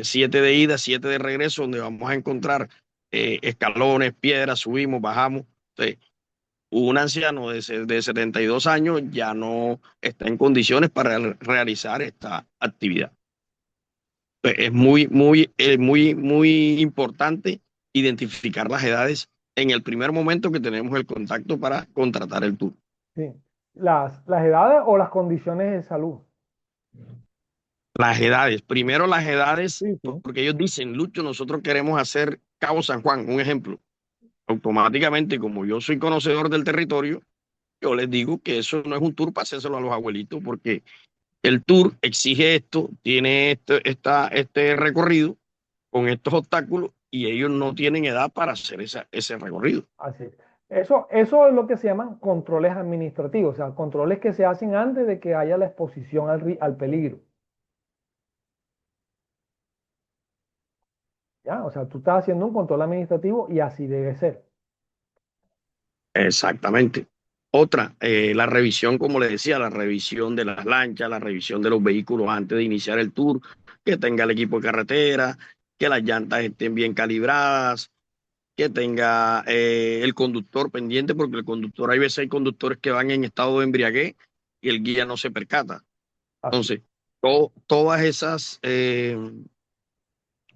7 de ida, 7 de regreso, donde vamos a encontrar escalones, piedras, subimos, bajamos. Entonces, un anciano de 72 años ya no está en condiciones para realizar esta actividad. Es muy importante identificar las edades en el primer momento que tenemos el contacto para contratar el tour. Sí. Las edades o las condiciones de salud. Las edades, primero las edades, Sí, sí. porque ellos dicen, Lucho, nosotros queremos hacer Cabo San Juan, un ejemplo. Automáticamente, como yo soy conocedor del territorio, yo les digo que eso no es un tour para hacérselo a los abuelitos, porque el tour exige esto, tiene este recorrido con estos obstáculos y ellos no tienen edad para hacer ese recorrido. Así es. Eso es lo que se llaman controles administrativos, o sea, controles que se hacen antes de que haya la exposición al peligro. ¿Ya? O sea, tú estás haciendo un control administrativo y así debe ser. Exactamente. Otra, la revisión, como le decía, la revisión de las lanchas, la revisión de los vehículos antes de iniciar el tour, que tenga el equipo de carretera, que las llantas estén bien calibradas, que tenga el conductor pendiente, porque el conductor, hay veces hay conductores que van en estado de embriaguez y el guía no se percata. Así. Entonces, todas esas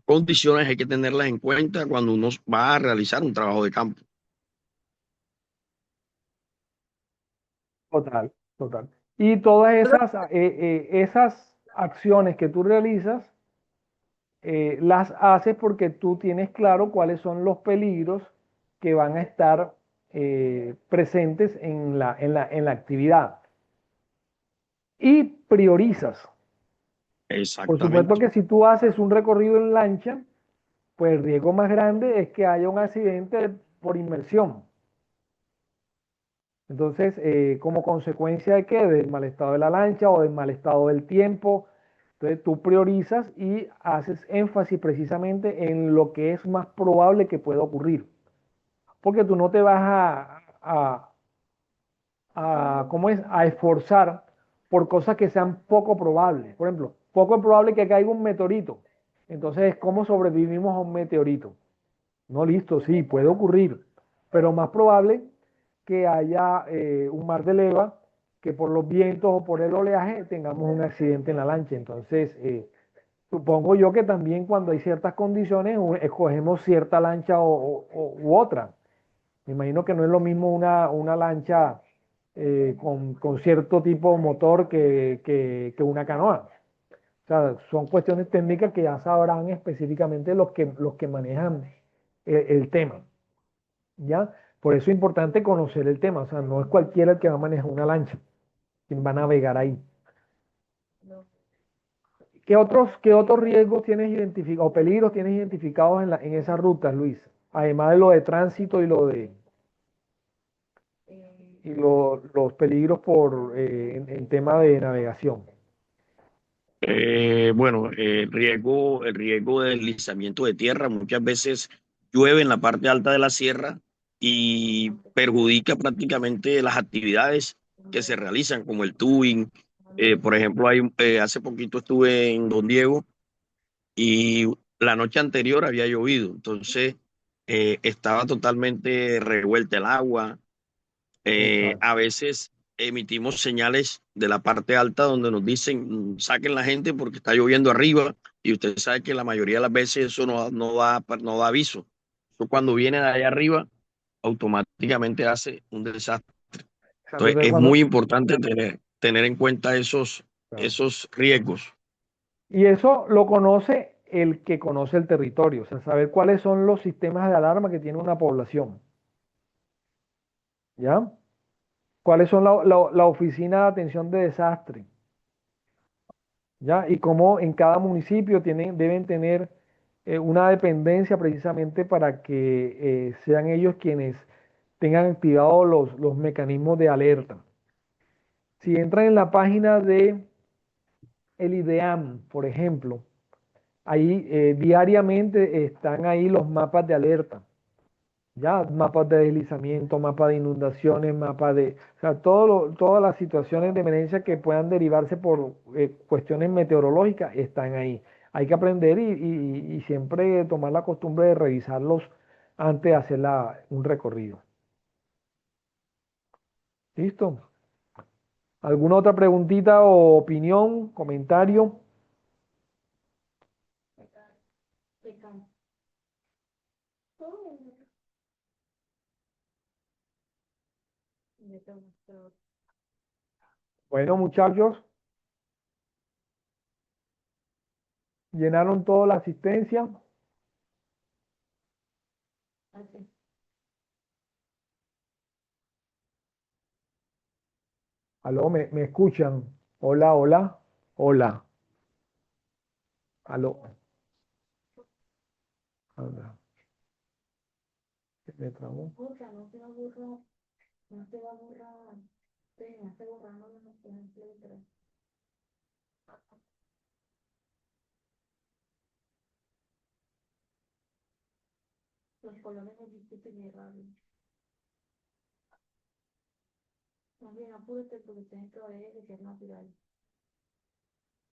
condiciones hay que tenerlas en cuenta cuando uno va a realizar un trabajo de campo. Total, total. Y todas esas acciones que tú realizas, las haces porque tú tienes claro cuáles son los peligros que van a estar presentes en la actividad. Y priorizas. Por supuesto Exactamente. que si tú haces un recorrido en lancha, pues el riesgo más grande es que haya un accidente por inmersión. Entonces, como consecuencia de qué? Del mal estado de la lancha o del mal estado del tiempo. Entonces, tú priorizas y haces énfasis precisamente en lo que es más probable que pueda ocurrir. Porque tú no te vas ¿cómo es? A esforzar por cosas que sean poco probables. Por ejemplo, poco probable que caiga un meteorito. Entonces, ¿cómo sobrevivimos a un meteorito? No, listo, sí, puede ocurrir, pero más probable que haya un mar de leva, que por los vientos o por el oleaje tengamos un accidente en la lancha. Entonces, supongo yo que también cuando hay ciertas condiciones, escogemos cierta lancha u otra. Me imagino que no es lo mismo una lancha con cierto tipo de motor que una canoa. O sea, son cuestiones técnicas que ya sabrán específicamente los que manejan el tema. ¿Ya? Por eso es importante conocer el tema. O sea, no es cualquiera el que va a manejar una lancha, quien va a navegar ahí. ¿Qué otros riesgos tienes identificados o peligros tienes identificados en esas rutas, Luis? Además de lo de tránsito los peligros en tema de navegación. Bueno, el riesgo de deslizamiento de tierra, muchas veces llueve en la parte alta de la sierra y perjudica prácticamente las actividades que se realizan, como el tubing. Por ejemplo, hace poquito estuve en Don Diego y la noche anterior había llovido, entonces estaba totalmente revuelta el agua. Exacto. A veces emitimos señales de la parte alta donde nos dicen saquen la gente porque está lloviendo arriba y usted sabe que la mayoría de las veces eso no da aviso. Eso cuando viene de allá arriba automáticamente hace un desastre. Exacto. Entonces Entonces, es muy importante tener en cuenta claro. esos riesgos. Y eso lo conoce el que conoce el territorio, o sea, saber cuáles son los sistemas de alarma que tiene una población, ¿ya? ¿Cuáles son la oficina de atención de desastre? ¿Ya? Y cómo en cada municipio deben tener una dependencia precisamente para que sean ellos quienes tengan activados los mecanismos de alerta. Si entran en la página de el IDEAM, por ejemplo, ahí diariamente están ahí los mapas de alerta. Ya, mapas de deslizamiento, mapas de inundaciones, o sea, todas las situaciones de emergencia que puedan derivarse por cuestiones meteorológicas están ahí. Hay que aprender y siempre tomar la costumbre de revisarlos antes de hacer un recorrido. ¿Listo? ¿Alguna otra preguntita o opinión, comentario? Bueno, muchachos, llenaron toda la asistencia. Aló, ¿me escuchan? Hola, hola, hola. Aló. Anda, se me trabó.